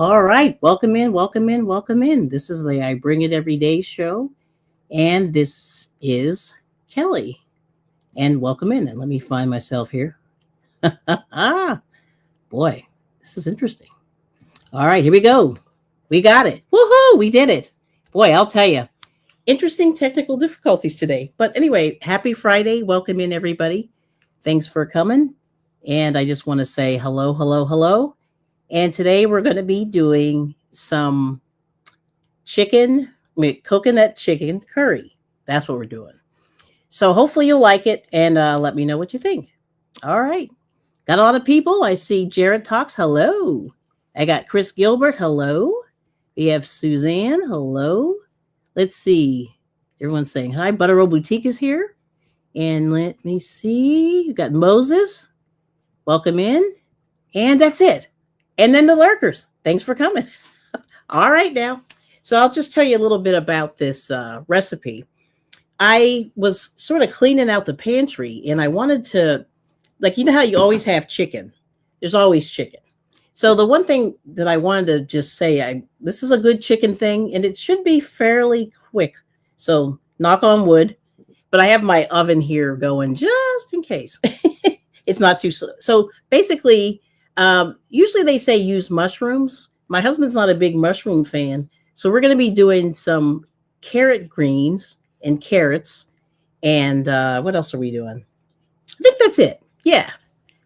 All right, welcome in, welcome in, welcome in. This is the I Bring It Every Day show, and this is Kelly. And welcome in. And let me find myself here. Ah, boy, this is interesting. All right, here we go. We got it. Woohoo! We did it. Boy, I'll tell you, interesting technical difficulties today. But anyway, happy Friday. Welcome in, everybody. Thanks for coming. And I just want to say hello, hello, hello. And today we're going to be doing some chicken, coconut chicken curry. That's what we're doing. So hopefully you'll like it and let me know what you think. All right. Got a lot of people. I see Jared Talks. Hello. I got Chris Gilbert. Hello. We have Suzanne. Hello. Let's see. Everyone's saying hi. Buttero Boutique is here. And let me see. You got Moses. Welcome in. And that's it. And then the lurkers. Thanks for coming. All right now. So I'll just tell you a little bit about this recipe. I was sort of cleaning out the pantry and I wanted to, like, you know how you always have chicken? There's always chicken. So the one thing that I wanted to just say, this is a good chicken thing and it should be fairly quick. So knock on wood. But I have my oven here going just in case. It's not too slow. So basically, usually they say use mushrooms. My husband's not a big mushroom fan. So we're going to be doing some carrot greens and carrots. And what else are we doing? I think that's it. Yeah.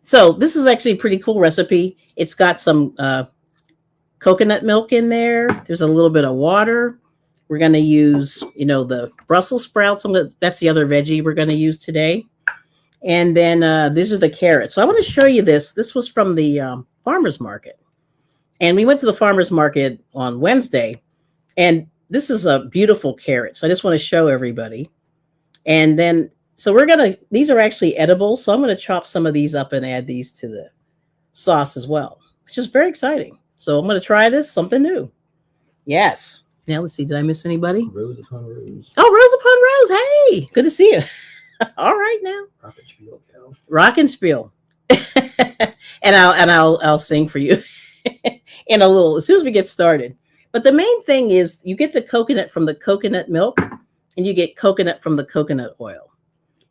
So this is actually a pretty cool recipe. It's got some coconut milk in there. There's a little bit of water. We're going to use, the Brussels sprouts. That's the other veggie we're going to use today. And then these are the carrots. So I want to show you this. This was from the farmer's market. And we went to the farmer's market on Wednesday. And this is a beautiful carrot. So I just want to show everybody. And then, so these are actually edible. So I'm going to chop some of these up and add these to the sauce as well, which is very exciting. So I'm going to try this, something new. Yes. Now let's see. Did I miss anybody? Rose upon rose. Oh, Rose upon Rose. Hey, good to see you. All right now. Rock and spiel, Cal. Rock and spiel. and I'll sing for you in a little as soon as we get started. But the main thing is you get the coconut from the coconut milk and you get coconut from the coconut oil.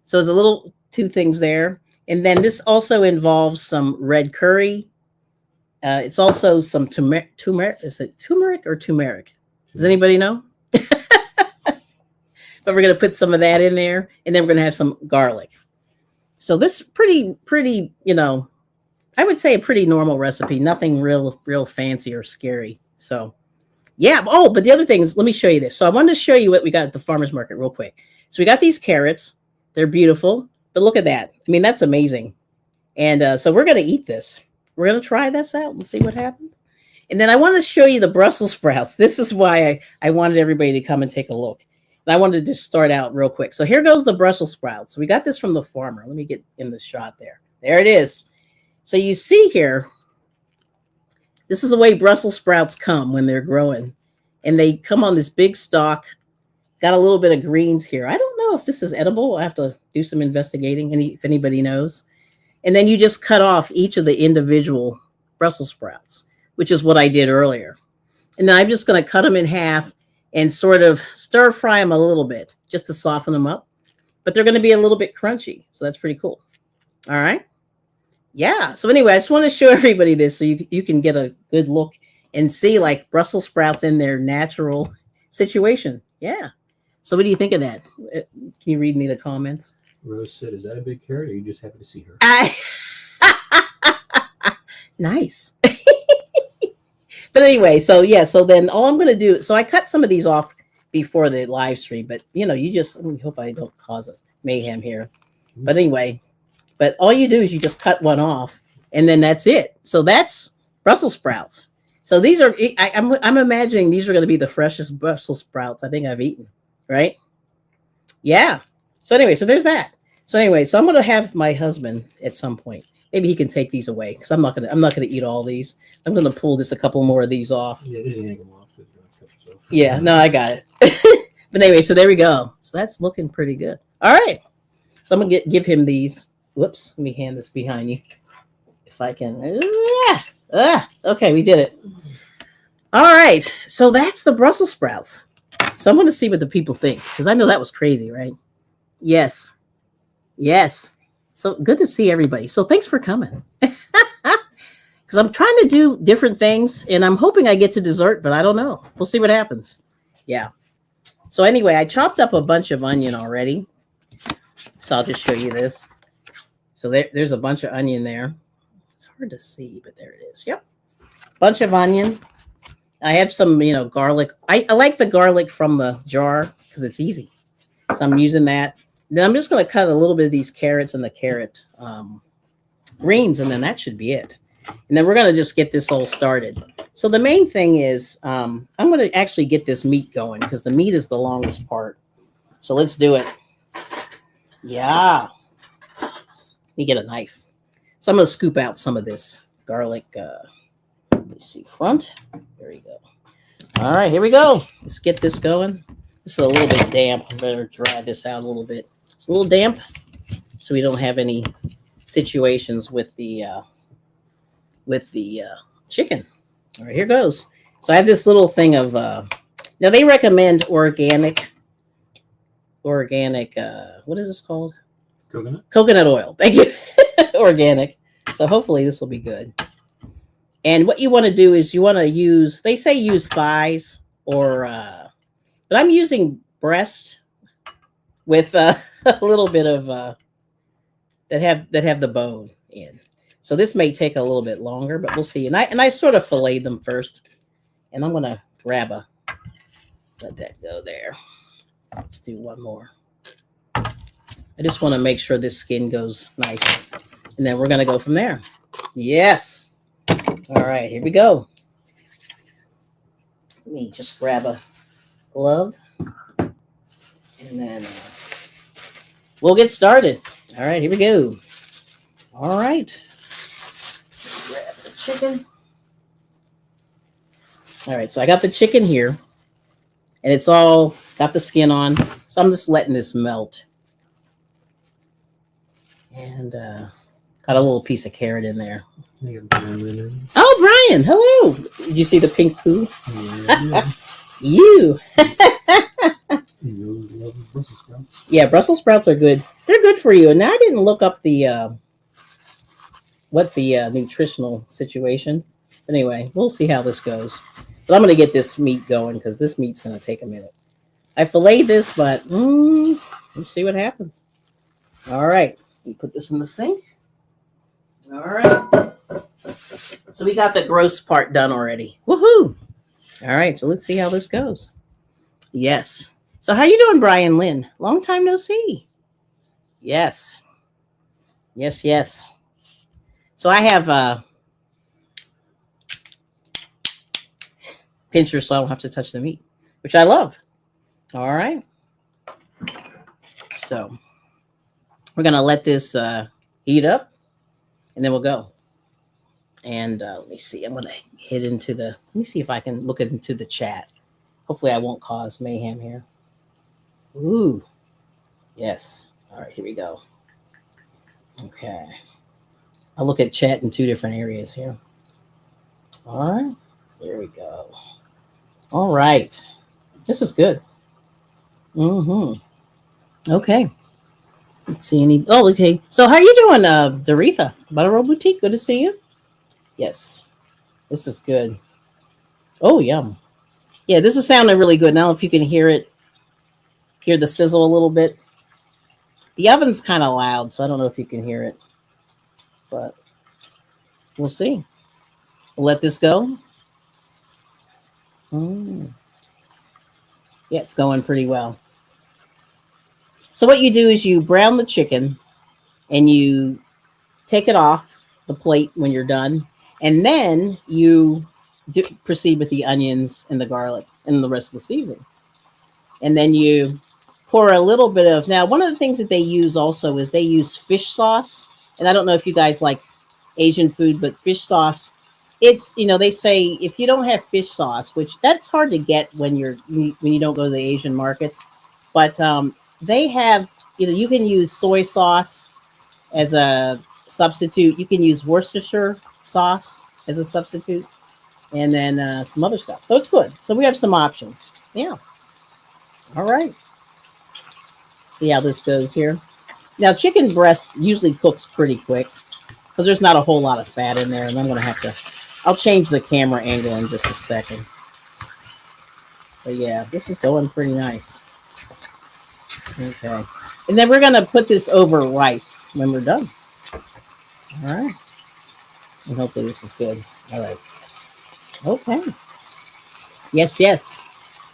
So there's a little two things there. And then this also involves some red curry. It's also some turmeric. Is it turmeric or turmeric? Does anybody know? But we're going to put some of that in there. And then we're going to have some garlic. So this pretty, I would say a pretty normal recipe. Nothing real fancy or scary. So, yeah. Oh, but the other thing is, let me show you this. So I wanted to show you what we got at the farmer's market real quick. So we got these carrots. They're beautiful. But look at that. I mean, that's amazing. And so we're going to eat this. We're going to try this out and see what happens. And then I want to show you the Brussels sprouts. This is why I wanted everybody to come and take a look. And I wanted to just start out real quick. So here goes the Brussels sprouts. So we got this from the farmer. Let me get in the shot there. There it is. So you see here, this is the way Brussels sprouts come when they're growing. And they come on this big stalk. Got a little bit of greens here. I don't know if this is edible. I have to do some investigating if anybody knows. And then you just cut off each of the individual Brussels sprouts, which is what I did earlier. And then I'm just going to cut them in half and sort of stir fry them a little bit just to soften them up. But they're going to be a little bit crunchy. So that's pretty cool. All right. Yeah. So anyway, I just want to show everybody this so you can get a good look and see like Brussels sprouts in their natural situation. Yeah. So what do you think of that? Can you read me the comments? Rose said, is that a big carrot or are you just happy to see her? Nice. But anyway, so yeah, so then all I'm going to do, so I cut some of these off before the live stream, but I hope I don't cause a mayhem here. But anyway, but all you do is you just cut one off and then that's it. So that's Brussels sprouts. So these are, I'm imagining these are going to be the freshest Brussels sprouts I think I've eaten, right? Yeah. So anyway, so there's that. So anyway, so I'm going to have my husband at some point. Maybe he can take these away because I'm not gonna eat all these. I'm gonna pull just a couple more of these off. Yeah, just yank them off. Yeah, no, I got it. But anyway, so there we go. So that's looking pretty good. All right. So I'm gonna give him these. Whoops, let me hand this behind you. If I can. Okay, we did it. All right. So that's the Brussels sprouts. So I'm going to see what the people think because I know that was crazy, right? Yes. Yes. So good to see everybody. So thanks for coming. Because I'm trying to do different things and I'm hoping I get to dessert, but I don't know. We'll see what happens. Yeah. So anyway, I chopped up a bunch of onion already. So I'll just show you this. So there's a bunch of onion there. It's hard to see, but there it is. Yep. Bunch of onion. I have some, garlic. I like the garlic from the jar because it's easy. So I'm using that. Then I'm just going to cut a little bit of these carrots and the carrot greens, and then that should be it. And then we're going to just get this all started. So the main thing is I'm going to actually get this meat going because the meat is the longest part. So let's do it. Yeah. Let me get a knife. So I'm going to scoop out some of this garlic. Let me see, front. There we go. All right, here we go. Let's get this going. This is a little bit damp. I better dry this out a little bit. It's a little damp so we don't have any situations with the chicken. All right, here goes. So I have this little thing of now they recommend organic what is this called? Coconut oil. Thank you. Organic. So hopefully this will be good. And what you want to do is you want to use, they say use thighs or but I'm using breast with a little bit of that have the bone in. So this may take a little bit longer, but we'll see. And I sort of fillet them first. And I'm gonna let that go there. Let's do one more. I just want to make sure this skin goes nice. And then we're gonna go from there. Yes. All right, here we go. Let me just grab a glove. And then we'll get started. All right, here we go. All right. Grab the chicken. All right, so I got the chicken here. And it's all got the skin on. So I'm just letting this melt. And got a little piece of carrot in there. Oh, Brian, hello. Did you see the pink poo? Yeah. You. Yeah, Brussels sprouts are good. They're good for you. And now I didn't look up the nutritional situation. But anyway, we'll see how this goes. But I'm going to get this meat going because this meat's going to take a minute. I filleted this, but we'll see what happens. All right. Let me put this in the sink. All right. So we got the gross part done already. Woohoo! All right, so let's see how this goes. Yes. So how you doing, Brian Lynn? Long time no see. Yes. Yes, yes. So I have pincher so I don't have to touch the meat, which I love. All right. So we're going to let this heat up, and then we'll go. And let me see. I'm going to hit into let me see if I can look into the chat. Hopefully I won't cause mayhem here. Ooh. Yes. All right, here we go. Okay. I'll look at chat in two different areas here. All right. There we go. All right. This is good. Okay. Let's see any. Oh, okay. So how are you doing, Doretha? Butter Roll Boutique. Good to see you. Yes, this is good. Oh, yum. Yeah, this is sounding really good. Now, if you can hear the sizzle a little bit. The oven's kind of loud, so I don't know if you can hear it. But we'll see. We'll let this go. Yeah, it's going pretty well. So what you do is you brown the chicken and you take it off the plate when you're done. And then you proceed with the onions and the garlic and the rest of the seasoning. And then you pour a little bit of, now one of the things that they use also is they use fish sauce. And I don't know if you guys like Asian food, but fish sauce, it's, they say if you don't have fish sauce, which that's hard to get when you don't go to the Asian markets, but they have, you can use soy sauce as a substitute. You can use Worcestershire sauce as a substitute. and then some other stuff. So it's good. So we have some options. Yeah. All right. See how this goes here. Now, chicken breast usually cooks pretty quick because there's not a whole lot of fat in there, and I'm going to have to. I'll change the camera angle in just a second. But yeah, this is going pretty nice. Okay. And then we're going to put this over rice when we're done. All right. And hopefully this is good. All right. Okay. Yes, yes.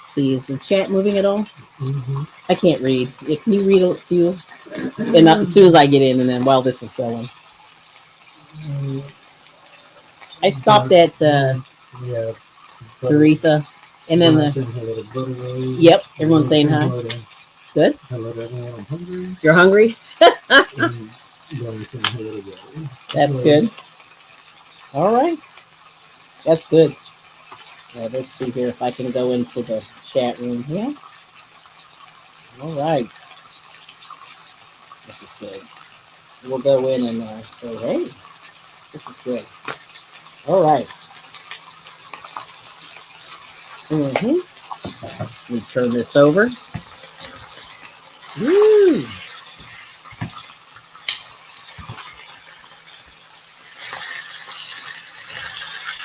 See, is the chat moving at all? Mm-hmm. I can't read. Yeah, can you read a few? And as soon as I get in, and then while this is going. I stopped at Yeah. Aretha. And then yep, everyone's saying hi. Good. Hello, everyone. I'm hungry. You're hungry? That's good. All right. That's good. Let's see here if I can go into the chat room here. All right. This is good. We'll go in and say, hey, this is good. All right. Let me turn this over. Woo!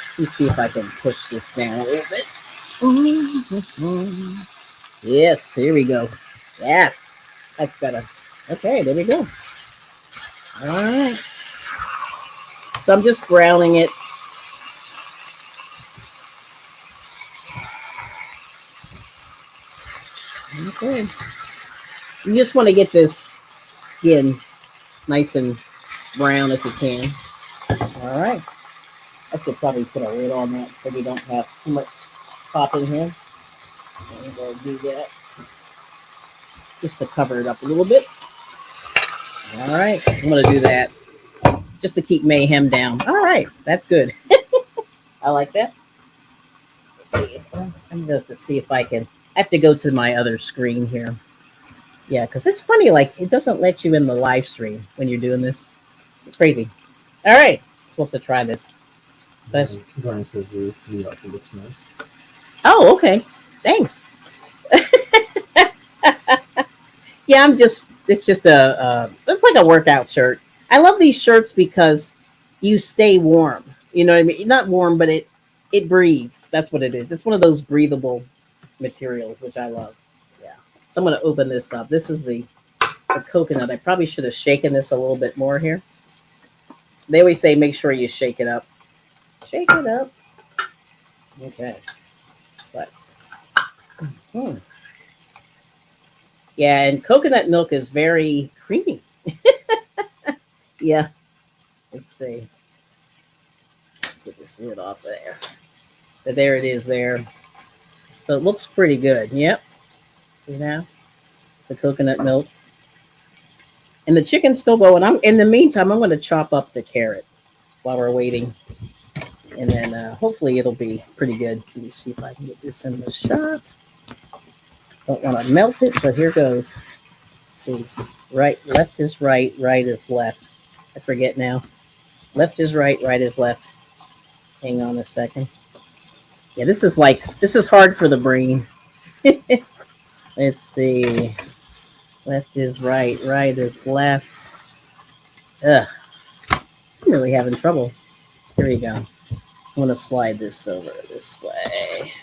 Let me see if I can push this down a little bit. Yes, here we go. Yes, that's better. Okay, there we go. All right. So I'm just browning it. Okay. You just want to get this skin nice and brown if you can. All right. I should probably put a lid on that so we don't have too much popping here. And we'll do that just to cover it up a little bit. All right. I'm going to do that just to keep mayhem down. All right. That's good. I like that. Let's see. I'm going to see if I can. I have to go to my other screen here. Yeah, because it's funny. Like, it doesn't let you in the live stream when you're doing this. It's crazy. All right. Supposed to try this. Brian says the outfit looks nice. Oh, okay. Thanks. Yeah, it's just it's like a workout shirt. I love these shirts because you stay warm. You know what I mean? Not warm, but it breathes. That's what it is. It's one of those breathable materials, which I love. Yeah. So I'm going to open this up. This is the coconut. I probably should have shaken this a little bit more here. They always say make sure you shake it up. Shake it up. Okay. But yeah, and coconut milk is very creamy. Yeah. Let's see. Get this lid off there. But there it is there. So it looks pretty good. Yep. See now? The coconut milk. And the chicken's still going. In the meantime, I'm going to chop up the carrot while we're waiting. And then hopefully it'll be pretty good. Let me see if I can get this in the shot. Don't want to melt it, so here goes. Let's see. Right, left is right, right is left. I forget now. Left is right, right is left. Hang on a second. Yeah, this is hard for the brain. Let's see. Left is right, right is left. Ugh. I'm really having trouble. Here we go. I'm going to slide this over this way.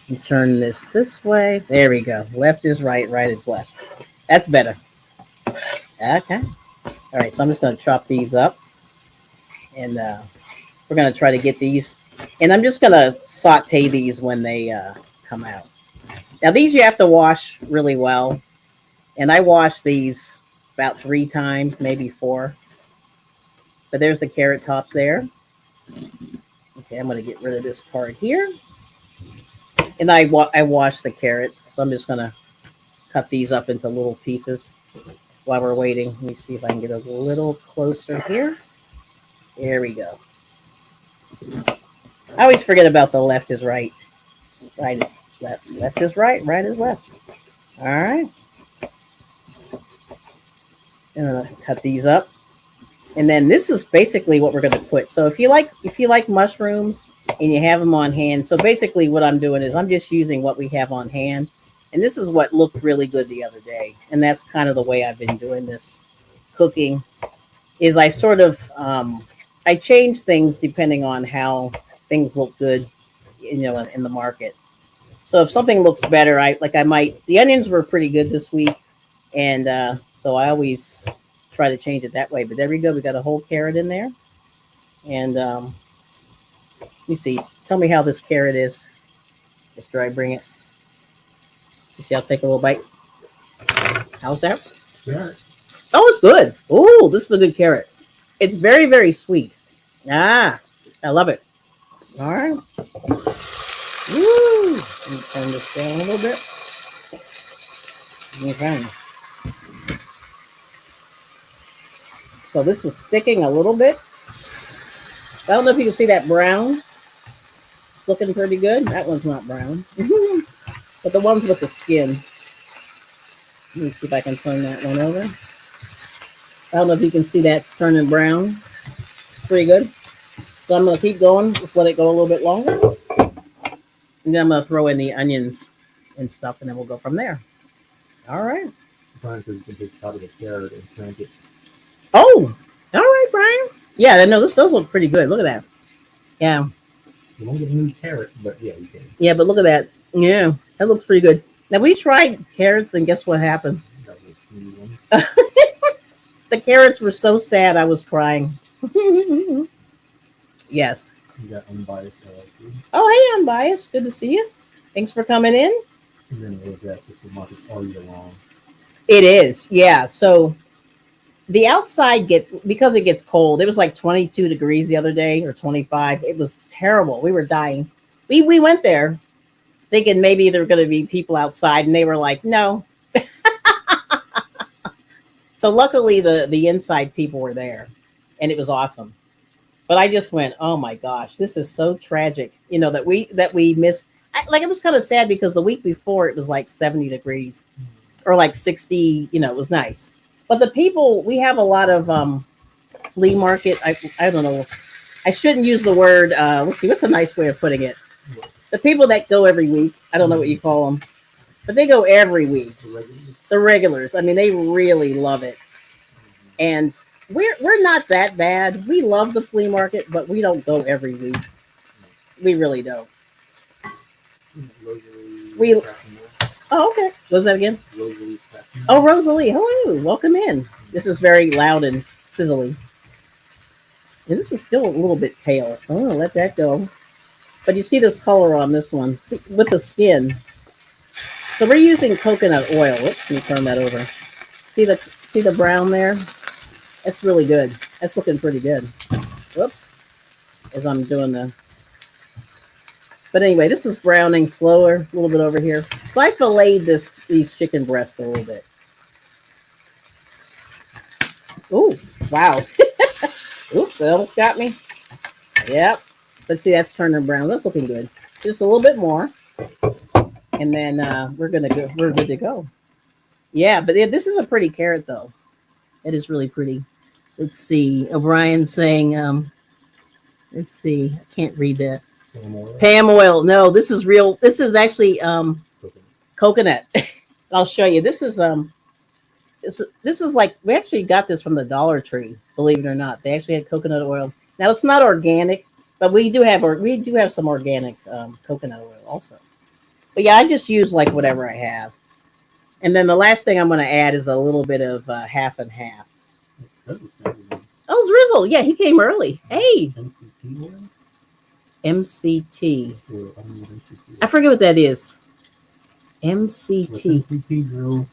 And turn this way. There we go. Left is right, right is left. That's better. Okay. All right, so I'm just going to chop these up. And we're going to try to get these. And I'm just going to saute these when they come out. Now, these you have to wash really well. And I wash these about 3 times, maybe 4. But there's the carrot tops there. Okay, I'm going to get rid of this part here. And I wash the carrot. So I'm just going to cut these up into little pieces while we're waiting. Let me see if I can get a little closer here. There we go. I always forget about the left is right. Right is left. Left is right. Right is left. All right. I'm going to cut these up. And then this is basically what we're going to put. So if you like mushrooms and you have them on hand, so basically what I'm doing is I'm just using what we have on hand. And this is what looked really good the other day. And that's kind of the way I've been doing this cooking is I sort of I change things depending on how things look good, in the market. So if something looks better, the onions were pretty good this week. And so I always try to change it that way. But there we go. We got a whole carrot in there. And let me see. Tell me how this carrot is after I bring it. You see, I'll take a little bite. How's that? Yeah. Oh, it's good. Oh, this is a good carrot. It's very, very sweet. Ah, I love it. All right. Woo. Let me turn this down a little bit. Okay. So this is sticking a little bit. I don't know if you can see that brown. It's looking pretty good. That one's not brown. But the ones with the skin. Let me see if I can turn that one over. I don't know if you can see that's turning brown. Pretty good. So I'm going to keep going. Just let it go a little bit longer. And then I'm going to throw in the onions and stuff, and then we'll go from there. All right. Brian says you can take out of the carrot and crank it. Oh, all right, Brian. Yeah, no, this does look pretty good. Look at that. Yeah. You won't get a new carrot, but yeah, you can. Yeah, but look at that. Yeah, that looks pretty good. Now, we tried carrots, and guess what happened? That was a new one. The carrots were so sad, I was crying. Yes. You got unbiased. Oh, hey, Unbiased. Good to see you. Thanks for coming in. And then we'll address this with markets all year long. It is, yeah. So the outside because it gets cold. It was like 22 degrees the other day, or 25. It was terrible. We were dying. We went there thinking maybe there were going to be people outside, and they were like, no. So luckily the inside people were there, and it was awesome. But I just went, oh my gosh, this is so tragic. That we missed. It was kind of sad because the week before it was like 70 degrees or like 60. It was nice. But the people, we have a lot of flea market. I don't know. I shouldn't use the word. Let's see. What's a nice way of putting it? The people that go every week. I don't know what you call them, but they go every week. The regulars. I mean, they really love it. And we're not that bad. We love the flea market, but we don't go every week. We really don't. Oh, okay. What was that again? Oh, Rosalie. Hello. Welcome in. This is very loud and sizzly. And this is still a little bit pale. So I'm going to let that go. But you see this color on this one with the skin. So we're using coconut oil. Oops, let me turn that over. See the brown there? That's really good. That's looking pretty good. Whoops. As I'm doing the... But anyway, this is browning slower, a little bit over here. So I filleted these chicken breasts a little bit. Oh, wow. Oops, that almost got me. Yep. Let's see, that's turning brown. That's looking good. Just a little bit more. And then we're good to go. Yeah, but this is a pretty carrot, though. It is really pretty. Let's see. O'Brien's saying, let's see. I can't read that. Palm oil. No, this is real. This is actually coconut. I'll show you. This is like, we actually got this from the Dollar Tree, believe it or not. They actually had coconut oil. Now it's not organic, but we do have some organic coconut oil also. But yeah, I just use like whatever I have. And then the last thing I'm going to add is a little bit of half and half. Oh, Drizzle. Yeah, he came early. Hey. MCT. I forget what that is. MCT.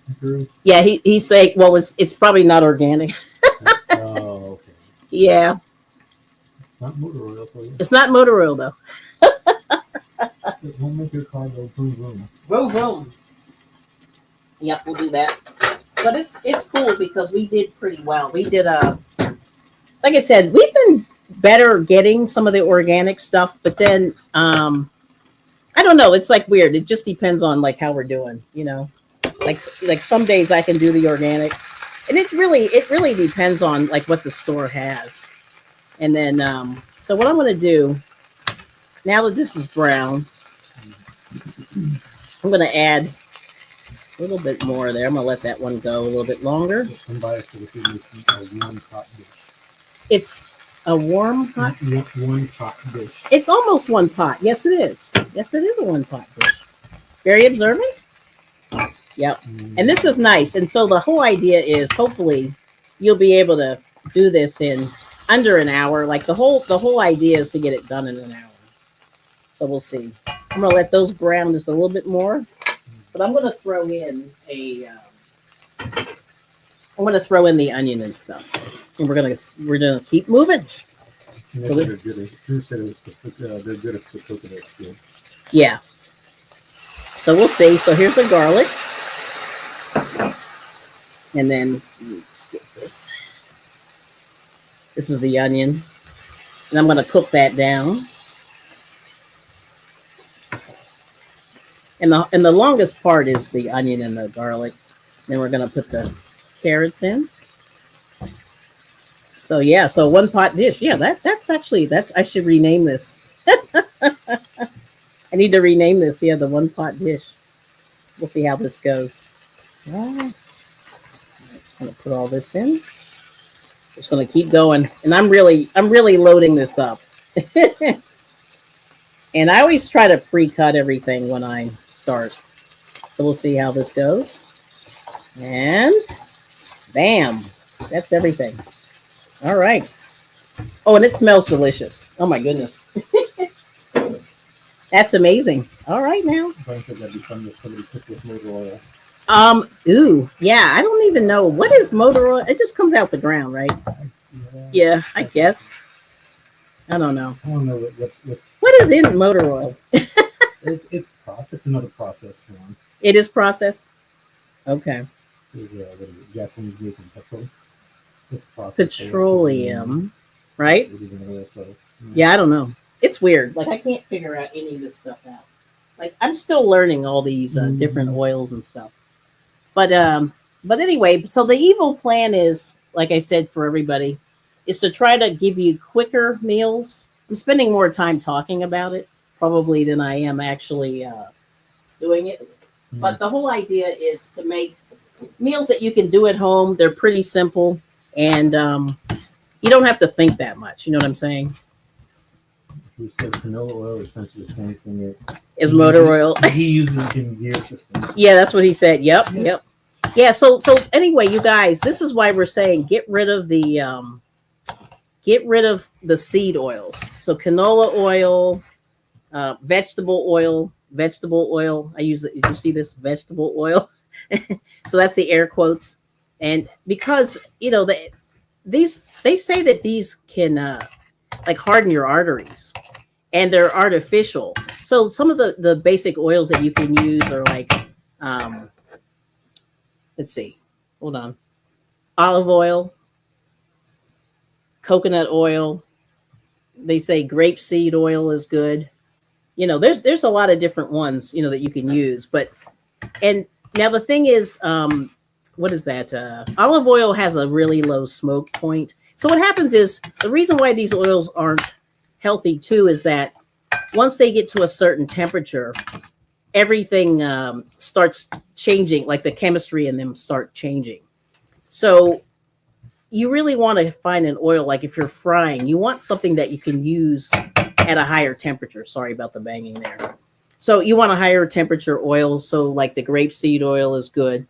Yeah, he's saying, well, it's probably not organic. Oh, okay. Yeah. Not motor oil for you. It's not motor oil, though. It won't make your car go boom boom. Boom boom. Yep, we'll do that. But it's cool because we did pretty well. We did like I said, we've been better getting some of the organic stuff, but then I don't know. It's like weird. It just depends on like how we're doing, Like some days I can do the organic, And it really depends on like what the store has. And then so what I'm going to do now that this is brown, I'm going to add a little bit more there. I'm going to let that one go a little bit longer. Some bias to the food making a one pot dish. It's a warm pot. One pot dish. It's almost one pot. Yes, it is. Yes, it is a one pot dish. Very observant. Yep. And this is nice. And so the whole idea is hopefully you'll be able to do this in under an hour. Like the whole idea is to get it done in an hour. So we'll see. I'm gonna let those brown just a little bit more, but I'm gonna throw in the onion and stuff, and we're gonna keep moving. So they're good. Drew said they're good at the coconut too. Yeah. So we'll see. So here's the garlic, and then skip this. This is the onion, and I'm gonna cook that down. And the longest part is the onion and the garlic. Then we're going to put the carrots in. So yeah, so one pot dish. Yeah, that's I should rename this. I need to rename this. Yeah, the one pot dish. We'll see how this goes. I'm just going to put all this in. Just going to keep going, and I'm really loading this up. And I always try to pre-cut everything when I start. So we'll see how this goes. And bam, that's everything. All right. Oh, and it smells delicious. Oh my goodness. That's amazing. All right now. That'd be fun if somebody cooked with motor oil. Ooh, yeah, I don't even know. What is motor oil? It just comes out the ground, right? Yeah, I guess. I don't know. I don't know what is in motor oil? It's another processed one. It is processed? Okay. Yeah, gasoline used in petrol. It's processed. Petroleum, right? Yeah, I don't know. It's weird. Like I can't figure out any of this stuff out. Like I'm still learning all these different oils and stuff. But anyway, so the evil plan is, like I said, for everybody, is to try to give you quicker meals. I'm spending more time talking about it probably than I am actually doing it. But the whole idea is to make meals that you can do at home. They're pretty simple, and you don't have to think that much. You know what I'm saying? Who said canola oil is essentially the same thing as motor oil. He uses in gear systems. Yeah, that's what he said. Yep. Yeah. So anyway, you guys, this is why we're saying get rid of the seed oils. So canola oil, vegetable oil. I use it. Did you see this vegetable oil? So that's the air quotes. And because they say that these can like harden your arteries, and they're artificial. So some of the basic oils that you can use are like, let's see, hold on, olive oil, coconut oil. They say grapeseed oil is good. There's a lot of different ones, that you can use. And now the thing is, what is that? Olive oil has a really low smoke point. So what happens is the reason why these oils aren't healthy too is that once they get to a certain temperature, everything starts changing, like the chemistry in them start changing. So you really want to find an oil, like if you're frying, you want something that you can use at a higher temperature. Sorry about the banging there. So you want a higher temperature oil. So like the grapeseed oil is good.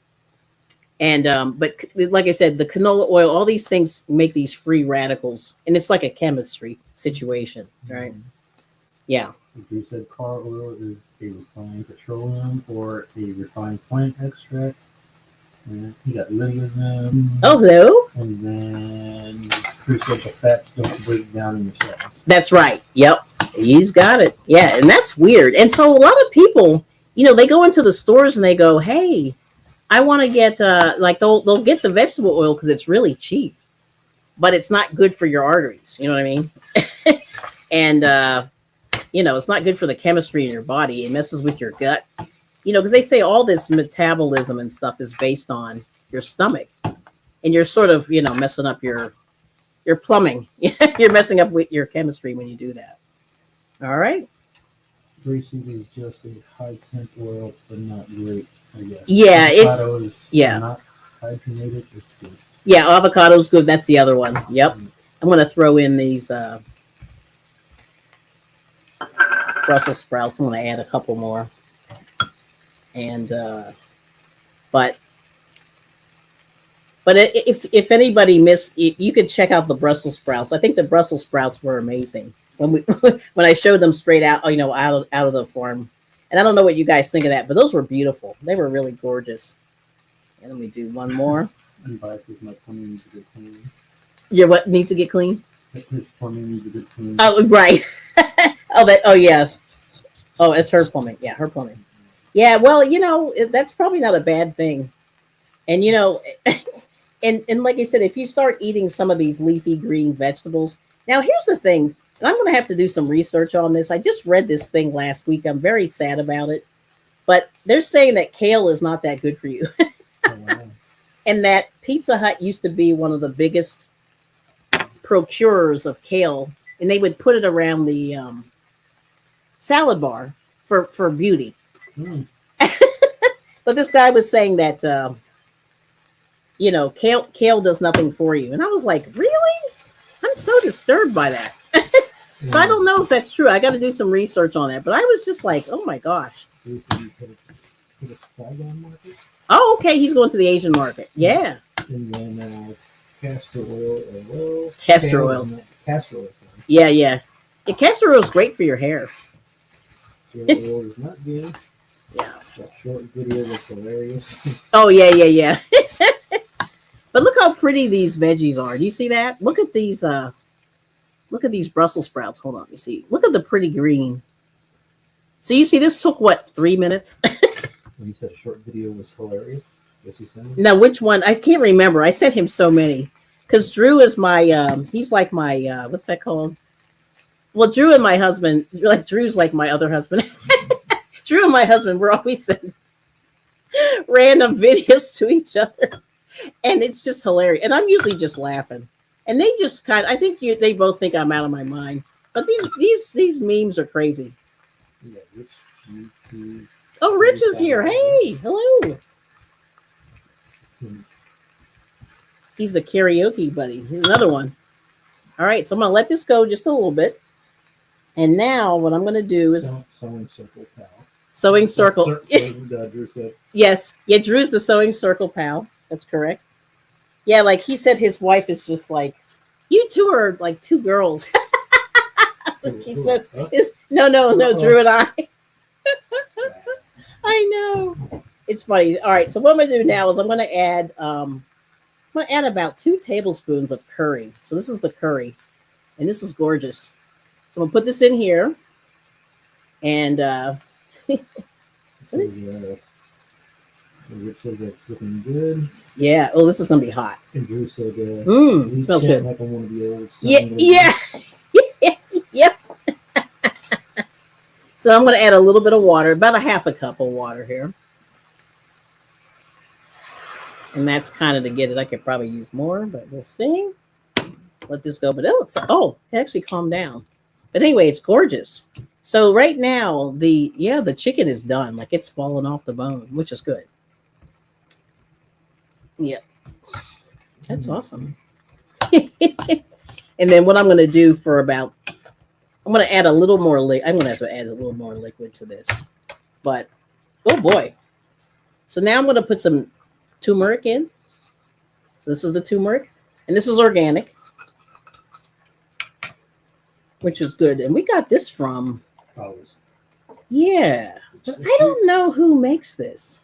And but like I said, the canola oil, all these things make these free radicals, and it's like a chemistry situation, right? Yeah. You said car oil is a refined petroleum or a refined plant extract. And you got Lydianism. Oh, hello. And then you said the fats don't break down in your cells. That's right. Yep. He's got it. Yeah, and that's weird. And so a lot of people, they go into the stores and they go, hey, I want to get like they'll get the vegetable oil because it's really cheap, but it's not good for your arteries. You know what I mean? And it's not good for the chemistry in your body. It messes with your gut. Because they say all this metabolism and stuff is based on your stomach. and you're sort of messing up your plumbing. You're messing up with your chemistry when you do that. All right. Grapeseed is just a high temp oil, but not great, I guess. Yeah, Avocado is yeah. not hydrogenated. It's good. Yeah, avocado's good. That's the other one. Yep. I'm gonna throw in these Brussels sprouts. I'm gonna add a couple more. And but if anybody missed, you could check out the Brussels sprouts. I think the Brussels sprouts were amazing when when I showed them straight out, out of the farm. And I don't know what you guys think of that, but those were beautiful. They were really gorgeous. And let me do one more. And biases my plumbing needs a good clean. Your what needs to get clean? His plumbing needs a good clean. Oh, right. Oh yeah. Oh, it's her plumbing. Yeah, her plumbing. Yeah, well, that's probably not a bad thing. And and like I said, if you start eating some of these leafy green vegetables, now here's the thing, and I'm going to have to do some research on this. I just read this thing last week. I'm very sad about it, but they're saying that kale is not that good for you, Oh, wow. and that Pizza Hut used to be one of the biggest procurers of kale, and they would put it around the salad bar for beauty. Mm. But this guy was saying that kale does nothing for you, and I was like, really? I'm so disturbed by that. So I don't know if that's true. I got to do some research on that. But I was just like, oh my gosh. Oh, okay. He's going to the Asian market. Yeah. And then castor oil. Castor oil. Castor oil. Yeah. Yeah, castor oil is great for your hair. Oil is not good. Yeah. That short video was hilarious. Oh, yeah. But look how pretty these veggies are. Do you see that? Look at these Brussels sprouts. Hold on, you see. Look at the pretty green. So you see, this took what, 3 minutes? When you said a short video was hilarious, yes, you said. Now, which one? I can't remember. I sent him so many because Drew is my. He's like my. What's that called? Well, Drew and my husband. Drew's like my other husband. Drew and my husband. We're always sending random videos to each other, and it's just hilarious. And I'm usually just laughing, and they just I think they both think I'm out of my mind. But these memes are crazy. Yeah, Rich YouTube. Oh, Rich is here. Hey, hello. He's the karaoke buddy. He's another one. All right, so I'm gonna let this go just a little bit, and now what I'm gonna do is sewing circle pal. Sewing circle. Drew said. Yes, yeah. Drew's the sewing circle pal. That's correct. Yeah, like he said, his wife is just like, you two are like two girls. That's what she says. No, Drew and I. I know. It's funny. All right, so what I'm gonna do now is I'm gonna add about 2 tablespoons of curry. So this is the curry, and this is gorgeous. So I'm gonna put this in here, and Rich says that's looking good. Yeah. Oh, this is gonna be hot. And Drew said, it smells good. Like I want to be old. Yeah. Yep. So I'm gonna add a little bit of water, about a half a cup of water here. And that's kind of to get it. I could probably use more, but we'll see. Let this go. But it actually calmed down. But anyway, it's gorgeous. So right now, the chicken is done. Like it's fallen off the bone, which is good. Yeah. That's awesome. And then what I'm going to do I'm going to add a little more I'm going to have to add a little more liquid to this. But, oh boy. So now I'm going to put some turmeric in. So this is the turmeric, and this is organic, which is good. And we got this from Always. Yeah, but I don't know who makes this.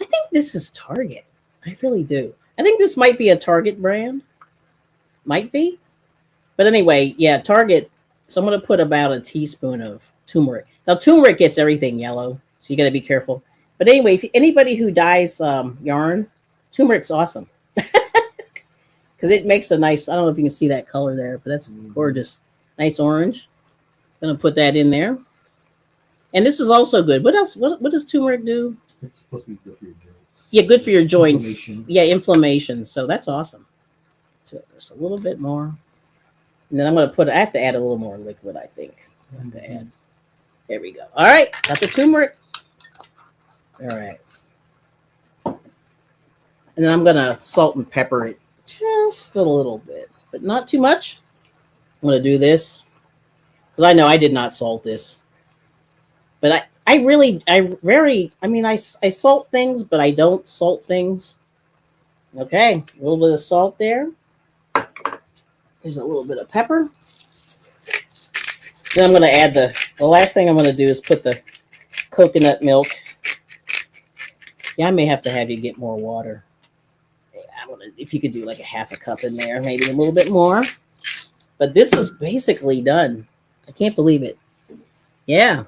I think this is Target. I really do. I think this might be a Target brand. Might be. But anyway, yeah, Target. So I'm going to put about a teaspoon of turmeric. Now, turmeric gets everything yellow, so you got to be careful. But anyway, if anybody who dyes yarn, turmeric's awesome. Because it makes a nice, I don't know if you can see that color there, but that's gorgeous. Nice orange. Going to put that in there. And this is also good. What else? What does turmeric do? It's supposed to be good for your joints. Yeah, good for your joints. Inflammation. Yeah, inflammation. So that's awesome. So just a little bit more. And then I'm going to I have to add a little more liquid, I think. I have to add. There we go. All right. Got the turmeric. All right. And then I'm going to salt and pepper it just a little bit, but not too much. I'm going to do this because I know I did not salt this. But I salt things, but I don't salt things. Okay. A little bit of salt there. There's a little bit of pepper. Then I'm going to add the last thing I'm going to do is put the coconut milk. Yeah, I may have to have you get more water. Yeah, if you could do like a half a cup in there, maybe a little bit more. But this is basically done. I can't believe it. Yeah.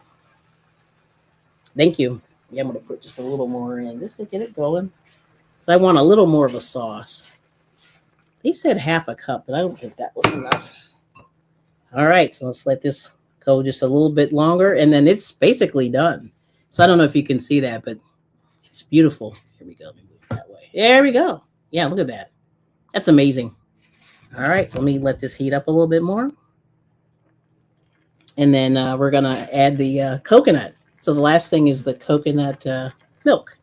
Thank you. Yeah, I'm going to put just a little more in just to get it going. So I want a little more of a sauce. They said half a cup, but I don't think that was enough. All right, so let's let this go just a little bit longer, and then it's basically done. So I don't know if you can see that, but it's beautiful. Here we go. Let me move that way. There we go. Yeah, look at that. That's amazing. All right, so let me let this heat up a little bit more. And then we're going to add the coconut. So the last thing is the coconut milk.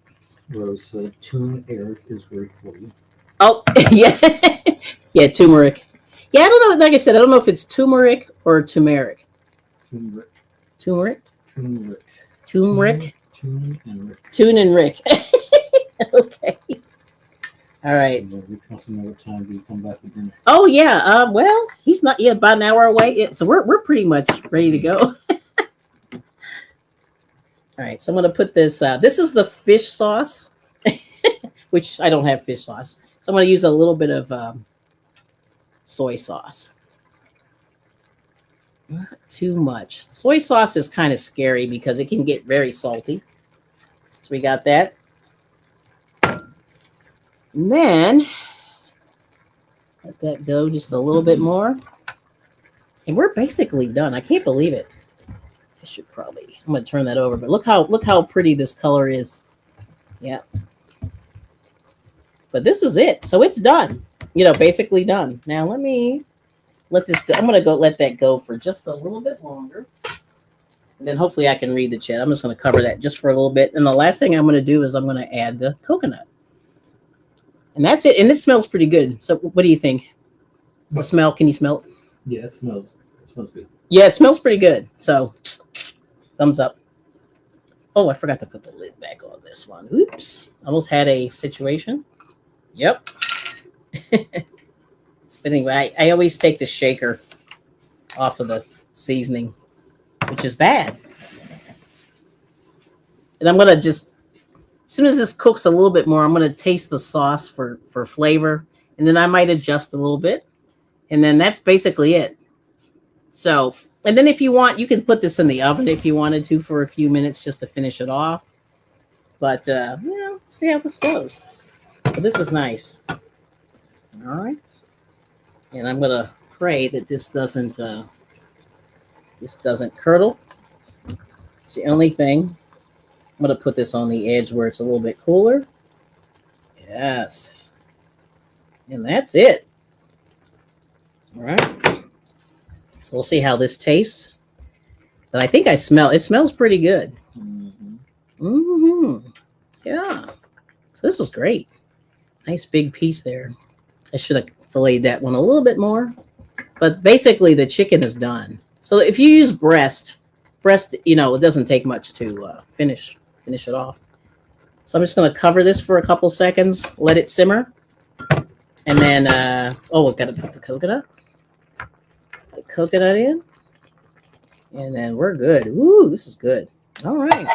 Rose said turmeric is great for you. Oh, yeah. Yeah, turmeric. Yeah, I don't know. Like I said, I don't know if it's turmeric or turmeric. Turmeric. Turmeric? Turmeric. Turmeric? Tune and Rick. Tune and Rick. Okay. All right. We trust him what time do you come back for dinner? Oh, yeah. Well, he's not yet about an hour away. So we're pretty much ready to go. All right. So I'm going to put this. This is the fish sauce, which I don't have fish sauce. So I'm going to use a little bit of soy sauce. Not too much. Soy sauce is kind of scary because it can get very salty. So we got that. And then let that go just a little bit more. And we're basically done. I can't believe it. I should probably, I'm going to turn that over, but look how pretty this color is. Yeah. But this is it. So it's done. You know, basically done. Now let me let this go. I'm going to go let that go for just a little bit longer. And then hopefully I can read the chat. I'm just going to cover that just for a little bit. And the last thing I'm going to do is I'm going to add the coconut. And that's it. And it smells pretty good. So what do you think? The smell, can you smell it? Yeah, it smells good. Yeah, it smells pretty good. So thumbs up. Oh, I forgot to put the lid back on this one. Oops. Almost had a situation. Yep. But anyway, I always take the shaker off of the seasoning, which is bad. And I'm going to just, as soon as this cooks a little bit more, I'm going to taste the sauce for flavor. And then I might adjust a little bit. And then that's basically it. So, and then if you want, you can put this in the oven if you wanted to for a few minutes just to finish it off. But, you know, see how this goes. But this is nice. All right. And I'm going to pray that this doesn't curdle. It's the only thing. I'm going to put this on the edge where it's a little bit cooler. Yes. And that's it. All right. So we'll see how this tastes. But I think it smells pretty good. Yeah. So this is great. Nice big piece there. I should have filleted that one a little bit more. But basically the chicken is done. So if you use breast, you know, it doesn't take much to finish it off. So I'm just going to cover this for a couple seconds, let it simmer. And then, we've got to put the coconut in. And then we're good. Ooh, this is good. All right.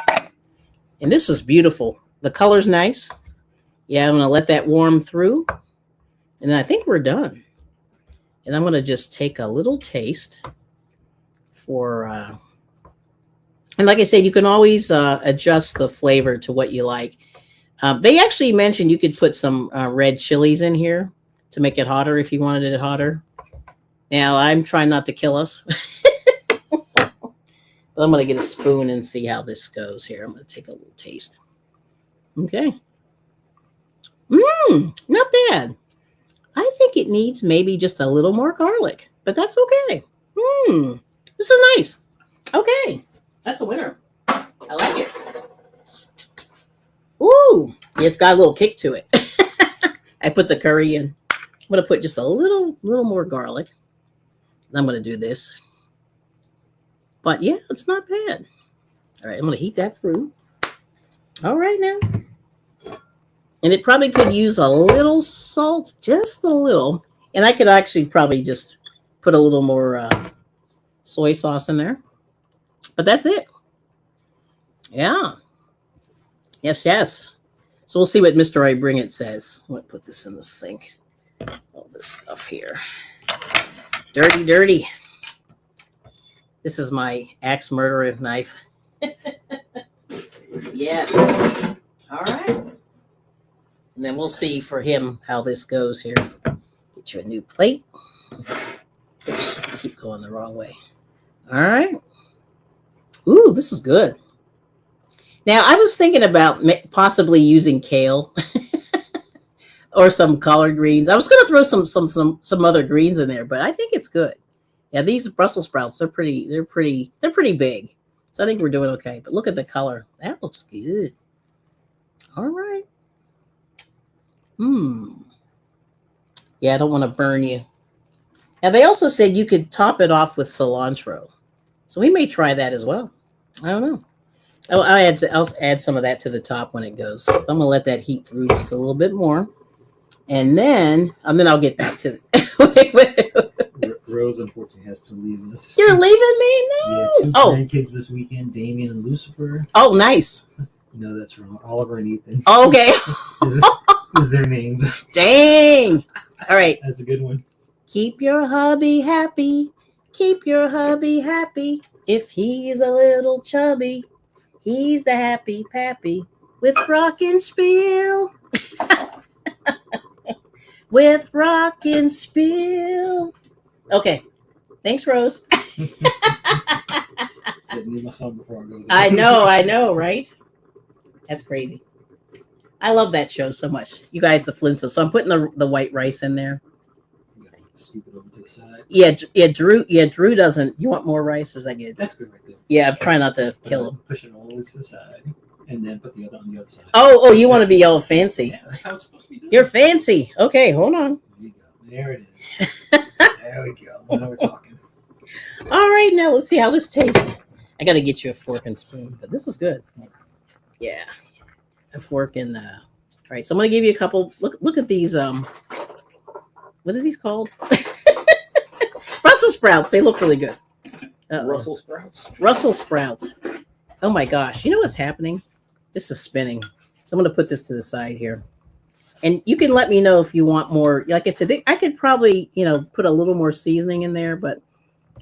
And this is beautiful. The color's nice. Yeah, I'm going to let that warm through. And I think we're done. And I'm going to just take a little taste for, and like I said, you can always adjust the flavor to what you like. They actually mentioned you could put some red chilies in here to make it hotter if you wanted it hotter. Now, I'm trying not to kill us. But I'm going to get a spoon and see how this goes here. I'm going to take a little taste. Okay. Not bad. I think it needs maybe just a little more garlic, but that's okay. This is nice. Okay, that's a winner. I like it. Ooh, it's got a little kick to it. I put the curry in. I'm gonna put just a little more garlic. I'm gonna do this. But yeah, it's not bad. All right, I'm gonna heat that through. All right now. And it probably could use a little salt, just a little. And I could actually probably just put a little more soy sauce in there. But that's it. Yeah. Yes. So we'll see what Mr. I Bring It says. I'm going to put this in the sink. All this stuff here. Dirty. This is my axe murderer knife. Yes. All right. And then we'll see for him how this goes here. Get you a new plate. Oops, I keep going the wrong way. All right. Ooh, this is good. Now, I was thinking about possibly using kale or some collard greens. I was going to throw some other greens in there, but I think it's good. Yeah, these Brussels sprouts, they're pretty big. So I think we're doing okay. But look at the color. That looks good. All right. Yeah, I don't want to burn you. Now, they also said you could top it off with cilantro. So we may try that as well. I don't know. I'll add some of that to the top when it goes. So I'm going to let that heat through just a little bit more. And then I'll get back to it. Rose, unfortunately, has to leave us. You're leaving me? No. Yeah, 2 grandkids this weekend, Damien and Lucifer. Oh, nice. No, that's wrong. Oliver and Ethan. Okay. is their names. Dang. All right. That's a good one. Keep your hubby happy. Keep your hubby happy. If he's a little chubby, he's the happy pappy with rock and spiel. With rock and spiel. Okay. Thanks, Rose. Said need my song before I go there. I know, right? That's crazy. I love that show so much. You guys, the Flintstones. So I'm putting the white rice in there. Scoop it over to the side. Yeah, Drew doesn't. You want more rice, or is that good? That's good right there. Yeah, I'm trying not to kill him. Push it all the way to the side, and then put the other on the other side. Oh, you want to be all fancy. Yeah, that's how it's supposed to be done. You're fancy. Okay, hold on. There you go. There it is. There we go. Now we're talking. All right, now let's see how this tastes. I got to get you a fork and spoon, but this is good. Yeah, a fork and all right. So I'm gonna give you a couple. Look at these. What are these called? Brussels sprouts. They look really good. Brussels sprouts. Brussels sprouts. Oh my gosh! You know what's happening? This is spinning. So I'm gonna put this to the side here, and you can let me know if you want more. Like I said, I could probably put a little more seasoning in there, but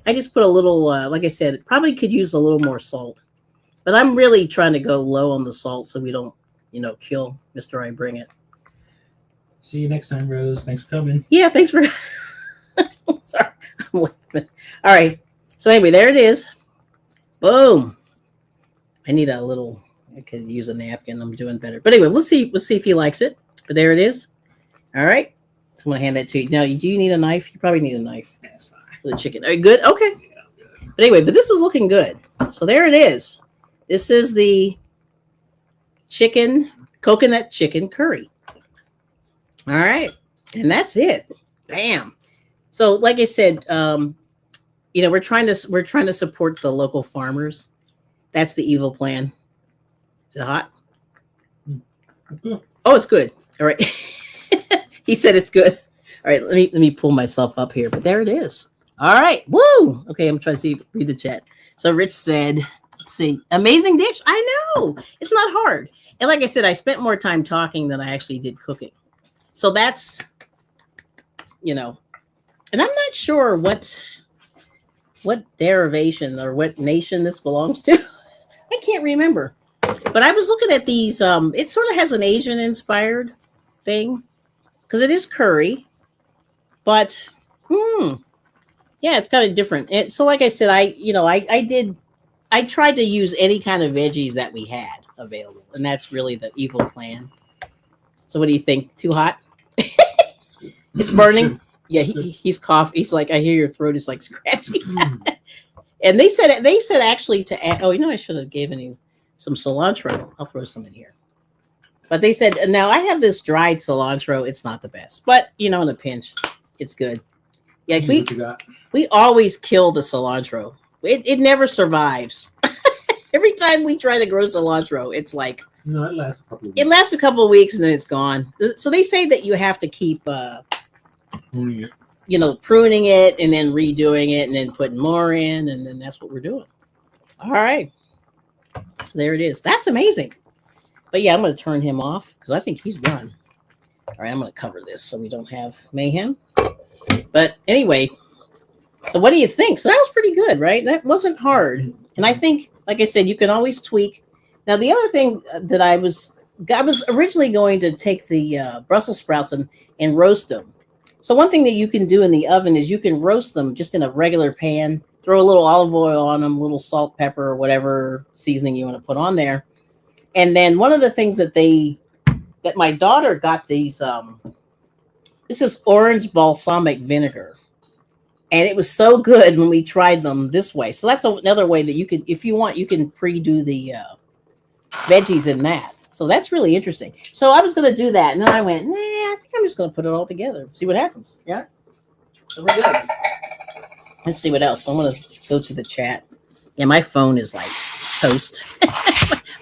I just put a little. Like I said, probably could use a little more salt. But I'm really trying to go low on the salt so we don't, kill Mr. I Bring It. See you next time, Rose. Thanks for coming. Yeah, thanks for. Sorry. All right. So anyway, there it is. Boom. I need a little. I could use a napkin. I'm doing better. But anyway, let's see if he likes it. But there it is. All right. So I'm gonna hand that to you. Now, do you need a knife? You probably need a knife. That's fine. For the chicken. Are you good? Okay. Yeah, good. But anyway, this is looking good. So there it is. This is the coconut chicken curry. All right. And that's it. Bam. So like I said, we're trying to support the local farmers. That's the evil plan. Is it hot? Good. Oh, it's good. All right. He said it's good. All right, let me pull myself up here. But there it is. All right. Woo. Okay, I'm trying to read the chat. So Rich said, let's see. Amazing dish. I know. It's not hard. And like I said, I spent more time talking than I actually did cooking. So that's, and I'm not sure what derivation or what nation this belongs to. I can't remember. But I was looking at these. It sort of has an Asian inspired thing because it is curry. But, yeah, it's kind of different. So like I said, I tried to use any kind of veggies that we had available. And that's really the evil plan. So what do you think? Too hot? It's burning. Yeah, he's coughing. He's like, I hear your throat is like scratchy. And they said actually to add. Oh, I should have given you some cilantro. I'll throw some in here. But they said now I have this dried cilantro. It's not the best, but in a pinch, it's good. Yeah, we always kill the cilantro. It never survives. Every time we try to grow cilantro, it's like no, it lasts a couple of weeks. It lasts a couple of weeks and then it's gone. So they say that you have to keep Pruning it. Pruning it and then redoing it and then putting more in, and then that's what we're doing. All right. So there it is. That's amazing. But yeah, I'm going to turn him off because I think he's done. All right, I'm going to cover this so we don't have mayhem. But anyway, so what do you think? So that was pretty good, right? That wasn't hard. And I think, like I said, you can always tweak. Now, the other thing that I was originally going to take the Brussels sprouts and roast them. So one thing that you can do in the oven is you can roast them just in a regular pan, throw a little olive oil on them, a little salt, pepper, or whatever seasoning you want to put on there. And then one of the things that my daughter got these, this is orange balsamic vinegar. And it was so good when we tried them this way. So that's another way that you could, if you want, you can pre-do the veggies in that. So that's really interesting. So I was going to do that. And then I went, I think I'm just going to put it all together. See what happens. Yeah. So we're good. Let's see what else. I want to go to the chat. Yeah, my phone is like toast.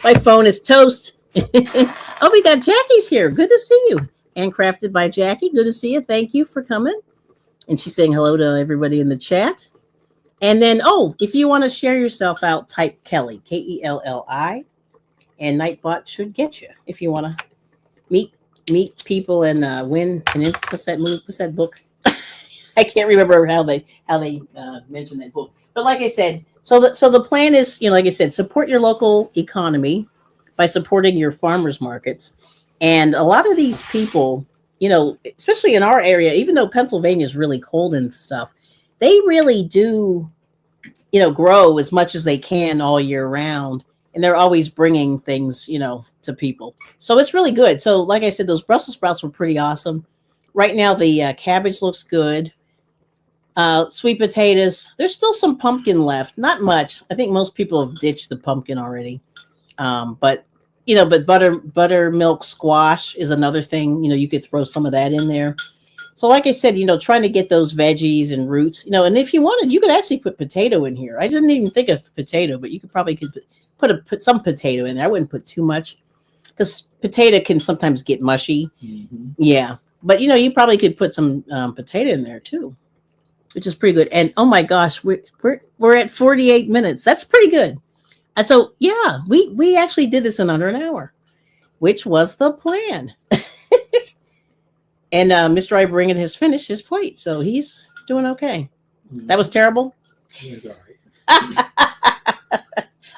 My phone is toast. Oh, we got Jackie's here. Good to see you. Handcrafted by Jackie. Good to see you. Thank you for coming. And she's saying hello to everybody in the chat. And then, if you want to share yourself out, type Kelly, Kelli. And Nightbot should get you if you want to meet people and win an what's that book? I can't remember how they mentioned that book. But like I said, so the plan is, like I said, support your local economy by supporting your farmers markets. And a lot of these people, especially in our area, even though Pennsylvania is really cold and stuff, they really do, grow as much as they can all year round. And they're always bringing things, to people. So it's really good. So like I said, those Brussels sprouts were pretty awesome. Right now, the cabbage looks good. Sweet potatoes. There's still some pumpkin left. Not much. I think most people have ditched the pumpkin already. But buttermilk squash is another thing. You could throw some of that in there. So like I said, trying to get those veggies and roots, and if you wanted, you could actually put potato in here. I didn't even think of potato, but you could probably put some potato in there. I wouldn't put too much because potato can sometimes get mushy. Mm-hmm. Yeah. But, you probably could put some potato in there too, which is pretty good. And oh my gosh, we're at 48 minutes. That's pretty good. So yeah, we actually did this in under an hour, which was the plan. And Mr. I Bring It has finished his plate, so he's doing okay. Mm-hmm. That was terrible. It was all right.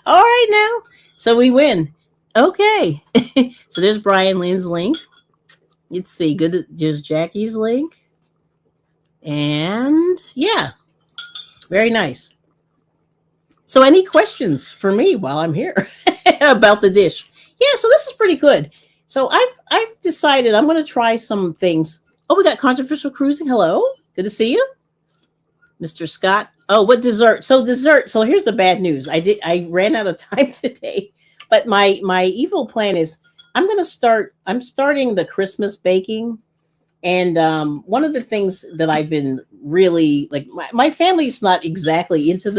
All right now. So we win. Okay. So there's Brian Lynn's link. Let's see. Good. There's Jackie's link. And yeah, very nice. So any questions for me while I'm here about the dish? Yeah, so this is pretty good. So I've decided I'm going to try some things. Oh, we got Controversial Cruising. Hello. Good to see you. Mr. Scott. Oh, what dessert? So dessert. So here's the bad news. I ran out of time today, but my evil plan is I'm starting the Christmas baking. And one of the things that I've been really like, my family's not exactly into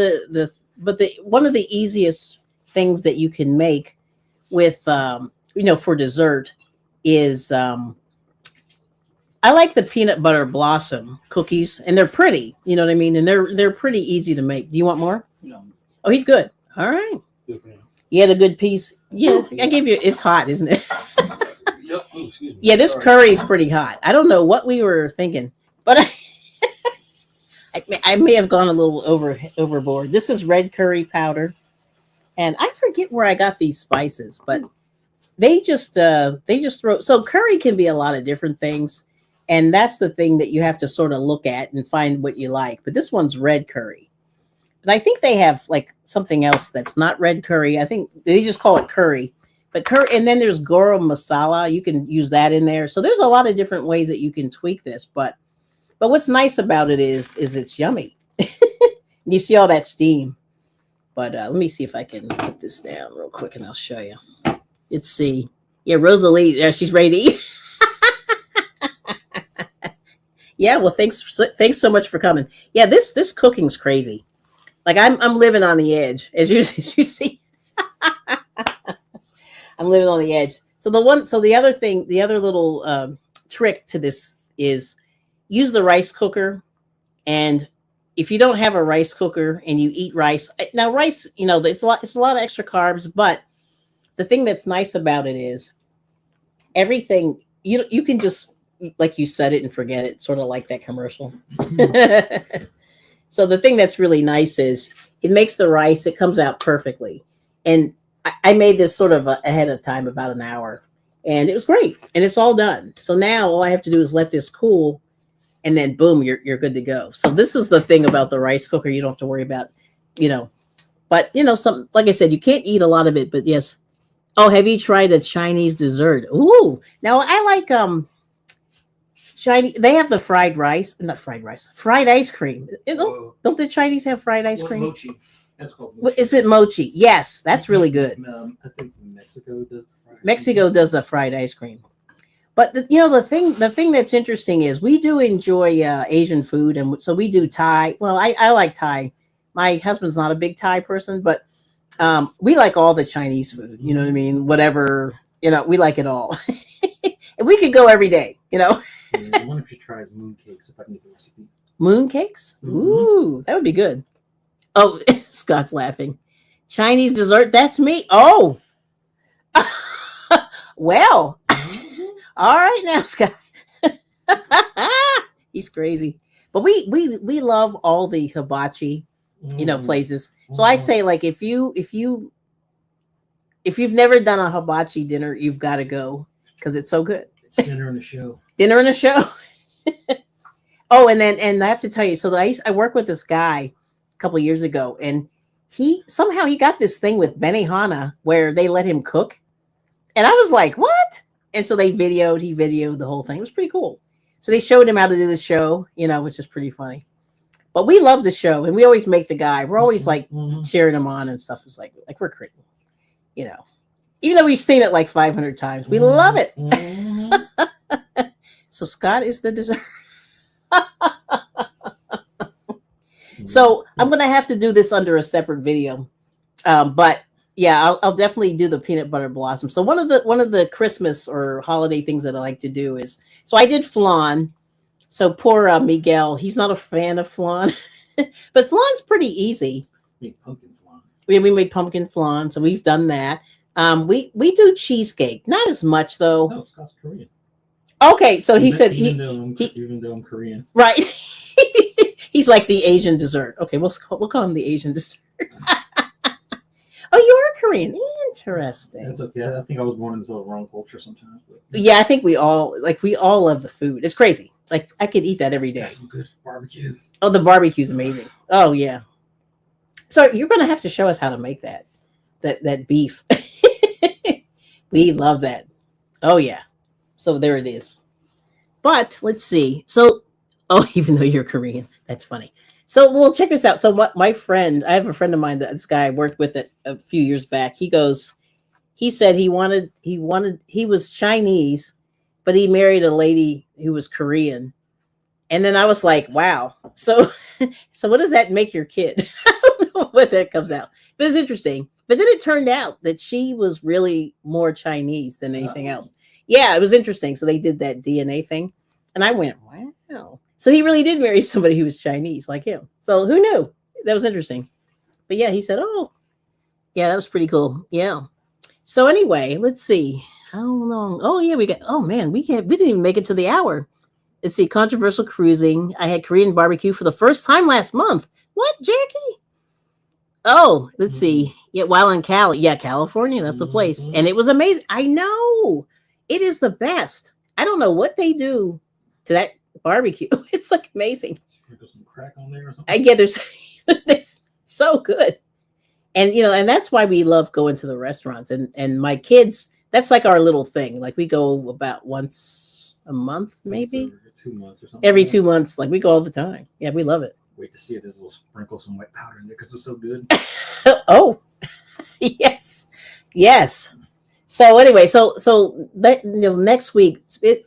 but one of the easiest things that you can make with, for dessert is, I like the peanut butter blossom cookies, and they're pretty, you know what I mean? And they're pretty easy to make. Do you want more? No. Oh, he's good. All right. You had a good piece. Yeah, I gave you, it's hot, isn't it? Yep. Oh, excuse me. Yeah, this curry's pretty hot. I don't know what we were thinking, but I may have gone a little overboard. This is red curry powder, and I forget where I got these spices, but they just throw. So curry can be a lot of different things, and that's the thing that you have to sort of look at and find what you like. But this one's red curry, and I think they have like something else that's not red curry. I think they just call it curry. But curry, and then there's garam masala. You can use that in there. So there's a lot of different ways that you can tweak this. But what's nice about it is it's yummy. You see all that steam. But let me see if I can put this down real quick, and I'll show you. Let's see. Yeah, Rosalie, yeah, she's ready to eat. Yeah, well, thanks so much for coming. Yeah, this cooking's crazy. Like I'm living on the edge, as you see. I'm living on the edge. So the other little trick to this is use the rice cooker. And if you don't have a rice cooker and you eat rice, now rice, it's a lot of extra carbs, but the thing that's nice about it is everything you can just, like you set it and forget it, sort of like that commercial. So the thing that's really nice is it makes the rice, it comes out perfectly. And I made this sort of ahead of time, about an hour, and it was great. And it's all done. So now all I have to do is let this cool, and then boom, you're good to go. So this is the thing about the rice cooker. You don't have to worry about, but some, like I said, you can't eat a lot of it, but yes. Oh, have you tried a Chinese dessert? Ooh, now I like, Chinese, they have the fried ice cream. Don't the Chinese have fried ice cream? Mochi. That's called mochi. Is it mochi? Yes, that's really good. I think Mexico does the fried ice cream. But the thing that's interesting is we do enjoy Asian food, and so we do Thai. Well, I like Thai. My husband's not a big Thai person, but we like all the Chinese food. You know what I mean? Whatever, we like it all. And we could go every day. Yeah, I wonder if she tries moon cakes, if I can get the recipe. Moon cakes? Mm-hmm. Ooh, that would be good. Oh, Scott's laughing. Chinese dessert? That's me. Oh. Well. All right now, Scott. He's crazy. But we love all the hibachi, places. So I say, like, if you've never done a hibachi dinner, you've got to go because it's so good. It's dinner and a show. Dinner and a show. Oh, and I have to tell you, so I worked with this guy a couple of years ago, and he got this thing with Benihana where they let him cook. And I was like, what? And so he videoed the whole thing. It was pretty cool. So they showed him how to do the show, which is pretty funny. But we love the show, and we always make the guy. We're always like cheering him on and stuff. It's like we're crazy, even though we've seen it like 500 times, we love it. So Scott is the dessert. So I'm going to have to do this under a separate video. But yeah, I'll definitely do the peanut butter blossom. So one of the Christmas or holiday things that I like to do is, so I did flan. So poor Miguel, he's not a fan of flan, but flan's pretty easy. We made pumpkin flan. We made pumpkin flan, so we've done that. We do cheesecake, not as much though. No, Scott's Korean. Okay, so he said even though I'm Korean, right? He's like the Asian dessert. Okay, we'll call him the Asian dessert. Oh, you are Korean. Interesting. That's okay. I think I was born into the wrong culture sometimes. But, yeah, I think we all love the food. It's crazy. Like I could eat that every day. That's some good barbecue. Oh, the barbecue's amazing. Oh yeah. So you're gonna have to show us how to make that beef. We love that. Oh yeah. So there it is. But let's see. So, even though you're Korean, that's funny. So, well, check this out. So, my friend, I have a friend of mine, this guy I worked with it a few years back. He said he was Chinese, but he married a lady who was Korean. And then I was like, wow. So what does that make your kid? I don't know what that comes out, but it's interesting. But then it turned out that she was really more Chinese than anything else. Yeah, it was interesting. So they did that DNA thing. And I went, wow. So he really did marry somebody who was Chinese like him. So who knew? That was interesting. But yeah, he said, oh, yeah, that was pretty cool. Yeah. So anyway, let's see. How long? Oh, yeah, we didn't even make it to the hour. Let's see. Controversial cruising. I had Korean barbecue for the first time last month. What, Jackie? Oh, let's see. Yeah, while in Cali. Yeah, California. That's the place. And it was amazing. I know. It is the best. I don't know what they do to that barbecue. It's like amazing. Sprinkle some crack on there or something. I get there's it's so good. And and that's why we love going to the restaurants. And my kids, that's like our little thing. Like we go about once a month, maybe Every 2 months or something. every 2 months. Like we go all the time. Yeah, we love it. Wait to see if there's a little sprinkle some white powder in there because it's so good. Oh, yes, yes. So anyway, so that next week,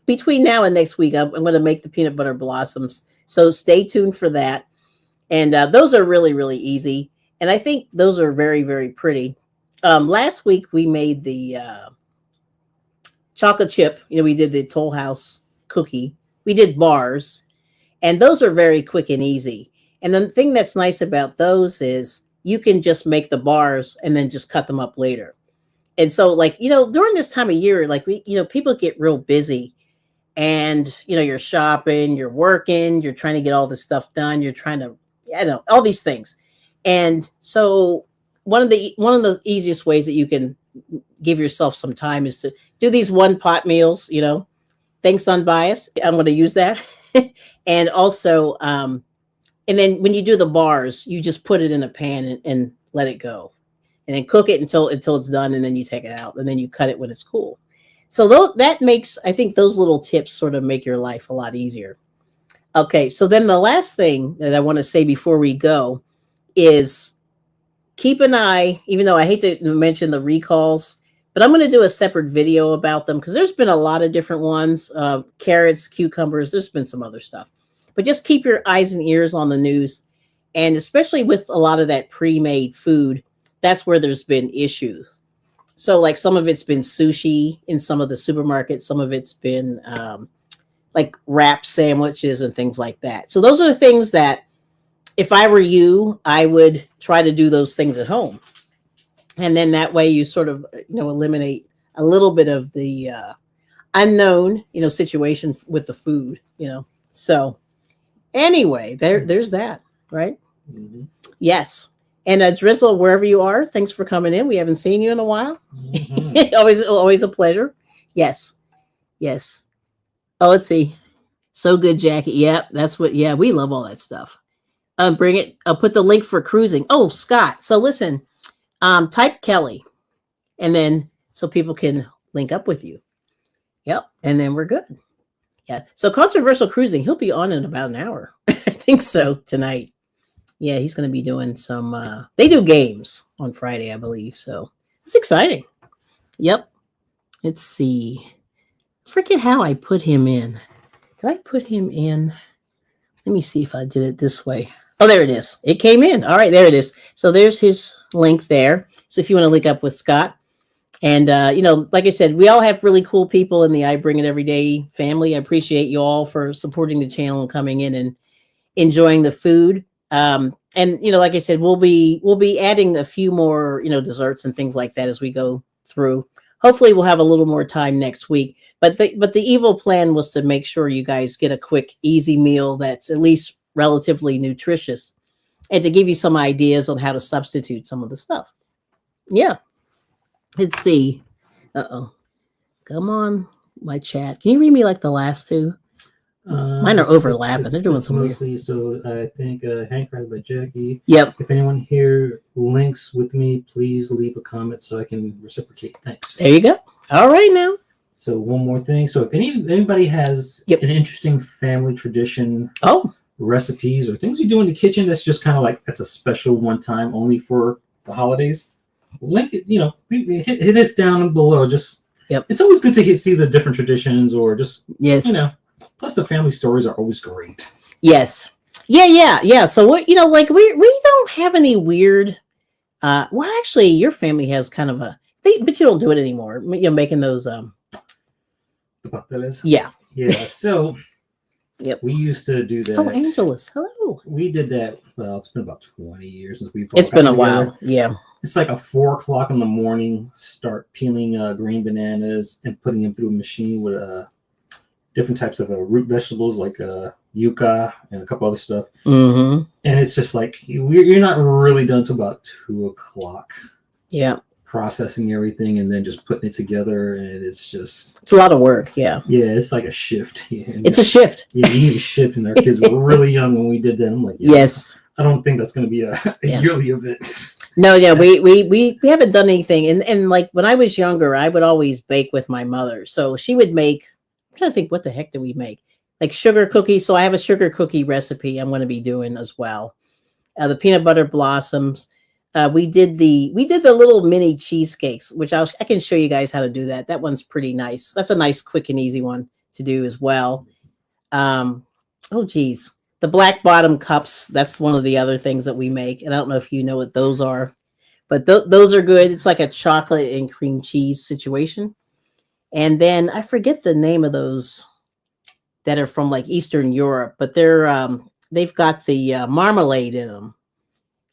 between now and next week, I'm going to make the peanut butter blossoms. So stay tuned for that. And those are really, really easy. And I think those are very, very pretty. Last week we made the chocolate chip. We did the Toll House cookie. We did bars, and those are very quick and easy. And the thing that's nice about those is you can just make the bars and then just cut them up later. And so, like, during this time of year, like people get real busy, and you're shopping, you're working, you're trying to get all this stuff done, you're trying to, all these things. And so one of the easiest ways that you can give yourself some time is to do these one pot meals, thanks unbiased. I'm going to use that. And also, and then when you do the bars, you just put it in a pan and let it go, and then cook it until it's done. And then you take it out, and then you cut it when it's cool. So that makes, I think those little tips sort of make your life a lot easier. Okay. So then the last thing that I want to say before we go is keep an eye, even though I hate to mention the recalls, but I'm going to do a separate video about them because there's been a lot of different ones, carrots, cucumbers, there's been some other stuff, but just keep your eyes and ears on the news. And especially with a lot of that pre-made food, that's where there's been issues. So like some of it's been sushi in some of the supermarkets, some of it's been like wrap sandwiches and things like that. So those are the things that if I were you, I would try to do those things at home. And then that way you sort of, eliminate a little bit of the unknown, situation with the food, So anyway, there's that, right? Mm-hmm. Yes. And Drizzle, wherever you are, thanks for coming in. We haven't seen you in a while. Mm-hmm. always a pleasure. Yes. Yes. Oh, let's see. So good, Jackie. Yep, that's what. Yeah, we love all that stuff. Bring it. I'll put the link for cruising. Oh, Scott. So listen, type Kelly, and then so people can link up with you. Yep, and then we're good. Yeah. So controversial cruising. He'll be on in about an hour. I think so tonight. Yeah, he's going to be doing some. They do games on Friday, I believe. So it's exciting. Yep. Let's see. Forget how I put him in. Did I put him in? Let me see if I did it this way. Oh, there it is. It came in. All right, there it is. So there's his link there. So if you want to link up with Scott. And, like I said, we all have really cool people in the I Bring It Everyday family. I appreciate you all for supporting the channel and coming in and enjoying the food. And, like I said, we'll be adding a few more, desserts and things like that as we go through. Hopefully we'll have a little more time next week. But the evil plan was to make sure you guys get a quick, easy meal that's at least relatively nutritious, and to give you some ideas on how to substitute some of the stuff. Yeah. Let's see. Uh-oh. Come on, my chat. Can you read me like the last two? Mine are overlapping. They're doing some mostly. So I think Handcrafted by Jackie. Yep. If anyone here links with me, please leave a comment so I can reciprocate. Thanks. There you go. All right now. So one more thing. So if anybody has an interesting family tradition, recipes or things you do in the kitchen that's just kind of like that's a special one time only for the holidays, link it. Hit us down below. Just it's always good to see the different traditions or just Plus, the family stories are always great. Yes. Yeah. So what we don't have any weird. Well, actually, your family has kind of but you don't do it anymore. Making those. The pasteles. Yeah. Yeah. So. Yep. We used to do that. Oh, Angelus, hello. We did that. Well, it's been about 20 years since we've. It's been a while. Yeah. It's like a 4 o'clock in the morning. Start peeling green bananas and putting them through a machine with different types of root vegetables like yuca and a couple other stuff. Mm-hmm. And it's just like you're not really done until about 2 o'clock. Yeah. Processing everything and then just putting it together, and it's a lot of work. Yeah. Yeah, it's like a shift. Yeah, it's a shift. Yeah, you need a shift, and our kids were really young when we did that. I'm like, yes. I don't think that's going to be a yearly event. No, yeah, we haven't done anything. And like when I was younger, I would always bake with my mother. So she would make, I'm trying to think, what the heck did we make? Like sugar cookies. So I have a sugar cookie recipe I'm going to be doing as well. The peanut butter blossoms. We did the little mini cheesecakes, which I can show you guys how to do that. That one's pretty nice. That's a nice, quick and easy one to do as well. Oh geez, the black bottom cups. That's one of the other things that we make, and I don't know if you know what those are, but those are good. It's like a chocolate and cream cheese situation. And then I forget the name of those that are from like Eastern Europe, but they've got the marmalade in them,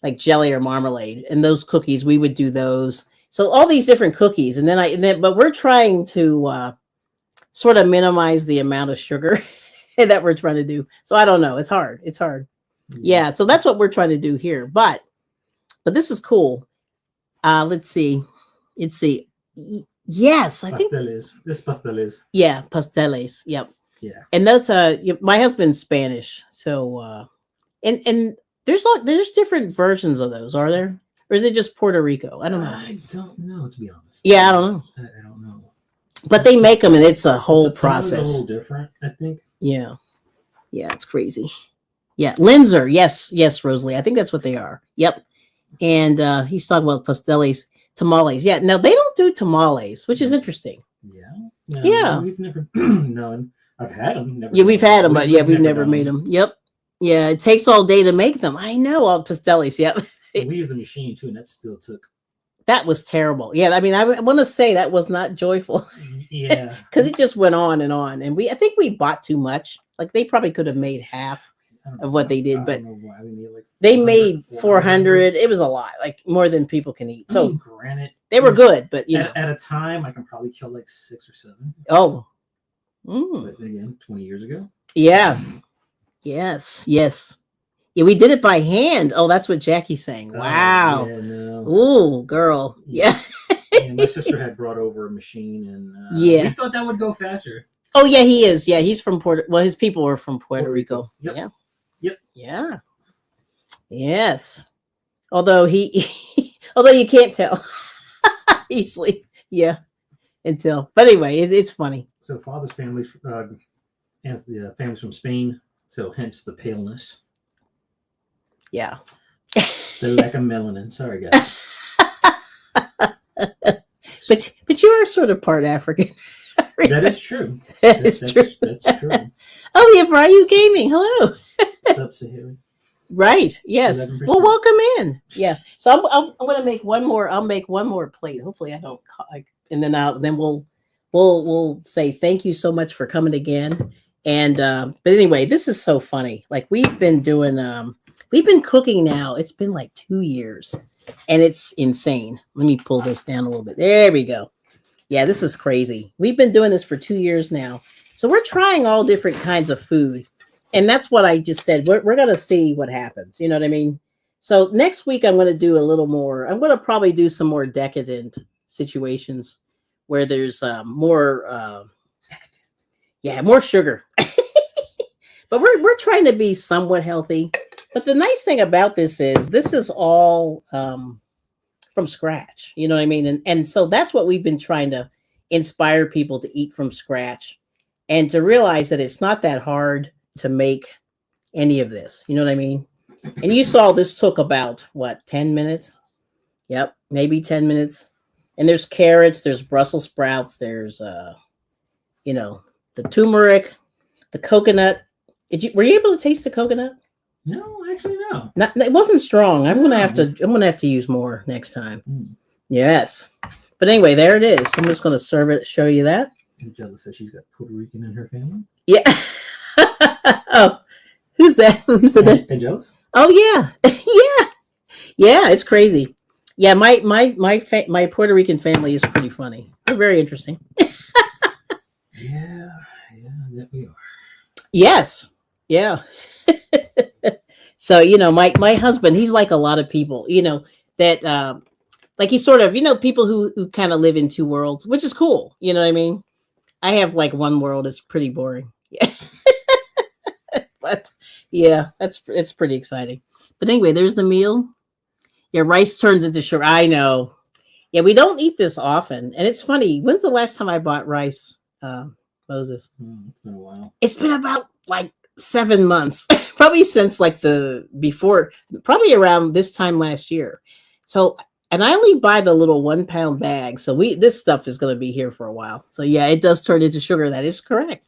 like jelly or marmalade. And those cookies, we would do those. So all these different cookies, but we're trying to sort of minimize the amount of sugar that we're trying to do. So I don't know. It's hard. Yeah. So that's what we're trying to do here. But this is cool. Let's see. Yes, I think This pasteles. Yeah, pasteles. Yep. Yeah. And that's my husband's Spanish. So and there's different versions of those, are there? Or is it just Puerto Rico? I don't know. I don't know, to be honest. Yeah, I don't know. I don't know. But they make them, and it's a whole process. A little different, I think. Yeah, it's crazy. Yeah, Linzer. Yes, Rosalie. I think that's what they are. Yep. And he's talking about pasteles, tamales. Yeah. Now they don't do tamales, which is interesting. Yeah. Yeah. We've never known. I've had them. We've had them, but we've never made them. Yep. Yeah, it takes all day to make them. I know, all pasteles. Yep. We use a machine too, and that still took. That was terrible. Yeah, I mean, I want to say that was not joyful. Yeah, because it just went on, and I think we bought too much. Like they probably could have made half of what they did, but they made 400. It was a lot, like more than people can eat. So granted, they were good, but at a time, I can probably kill like 6 or 7. Oh, but again, 20 years ago. Yeah. Yes. Yeah, we did it by hand. Oh, that's what Jackie's saying. Wow. Yeah, no. Ooh, girl. Yeah. My sister had brought over a machine, and we thought that would go faster. Oh, yeah, he is. Yeah, he's from his people were from Puerto Rico. Yep. Yeah. Yep. Yeah. Yes. Although although you can't tell usually. Yeah. But anyway, it's funny. So father's family's and the family's from Spain, so hence the paleness. Yeah. The lack of melanin. Sorry, guys. But you are sort of part African. That is true. That's true. That's true. Oh, we have Ryu Gaming. Hello. Sub-Saharan. Right. Yes. 11%. Well, welcome in. Yeah. So I'm going to make one more. I'll make one more plate. Hopefully, I don't. And then we'll say thank you so much for coming again. And but anyway, this is so funny. Like we've been cooking now. It's been like 2 years, and it's insane. Let me pull this down a little bit. There we go. Yeah, this is crazy. We've been doing this for 2 years now. So we're trying all different kinds of food. And that's what I just said. We're going to see what happens. You know what I mean? So next week, I'm going to do a little more. I'm going to probably do some more decadent situations where there's more sugar. But we're trying to be somewhat healthy. But the nice thing about this is all from scratch. You know what I mean? And so that's what we've been trying to inspire people to eat from scratch and to realize that it's not that hard to make any of this. You know what I mean? And you saw this took about 10 minutes? Yep, maybe 10 minutes. And there's carrots, there's Brussels sprouts, there's the turmeric, the coconut. Were you able to taste the coconut? No, actually no. It wasn't strong. I'm gonna have to use more next time. Yes. But anyway, there it is. I'm just gonna serve it, show you that. Angela says she's got Puerto Rican in her family. Yeah. Oh, who's that? Who's that? Angela's? Oh yeah. Yeah, it's crazy. Yeah, my Puerto Rican family is pretty funny. They're very interesting. Yeah, that we are. Yes. Yeah. So, my husband, he's like a lot of people, that like he's sort of, people who kind of live in two worlds, which is cool. You know what I mean? I have like one world. It's pretty boring. Yeah. But yeah, it's pretty exciting. But anyway, there's the meal. Yeah, rice turns into sugar. I know. Yeah, we don't eat this often. And it's funny. When's the last time I bought rice, Moses? It's been a while. It's been about like 7 months. Probably since like probably around this time last year. So, and I only buy the little 1 pound bag. So this stuff is going to be here for a while. So yeah, it does turn into sugar. That is correct.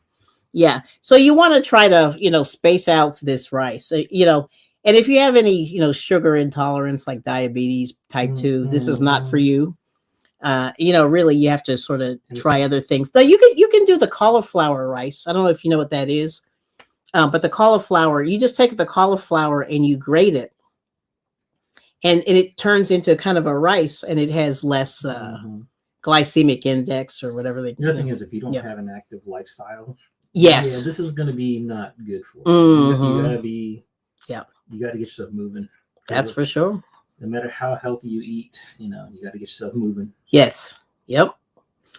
Yeah. So you want to try to, space out this rice, and if you have any, sugar intolerance like diabetes type 2, this is not for you. Really you have to sort of try other things. Though you can do the cauliflower rice. I don't know if you know what that is. But the cauliflower, you just take the cauliflower and you grate it. And it turns into kind of a rice, and it has less glycemic index or whatever they. The other thing is, if you don't have an active lifestyle, yes, this is going to be not good for you. You got to be, you got to get yourself moving. That's for sure. No matter how healthy you eat, you got to get yourself moving. Yes. Yep.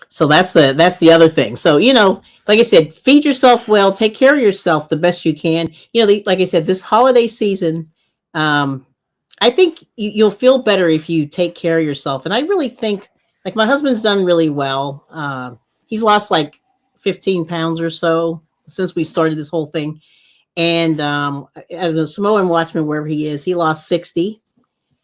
So that's the other thing. So, like I said, feed yourself well, take care of yourself the best you can. Like I said, this holiday season, I think you'll feel better if you take care of yourself. And I really think, like, my husband's done really well. He's lost like 15 pounds or so since we started this whole thing. And I don't know, Samoan Watchman, wherever he is, he lost 60.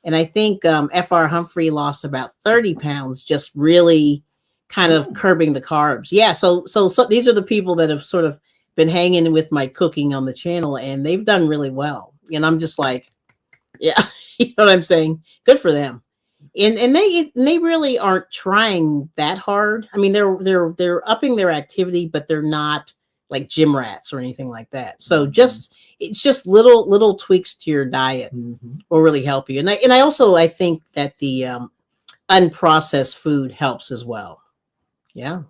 And I think F.R. Humphrey lost about 30 pounds, just really kind of curbing the carbs. Yeah. So these are the people that have sort of been hanging with my cooking on the channel, and they've done really well. And I'm just like, yeah, you know what I'm saying? Good for them. And they really aren't trying that hard. I mean, they're upping their activity, but they're not like gym rats or anything like that. So it's just little tweaks to your diet will really help you. And I think that the unprocessed food helps as well. Yeah.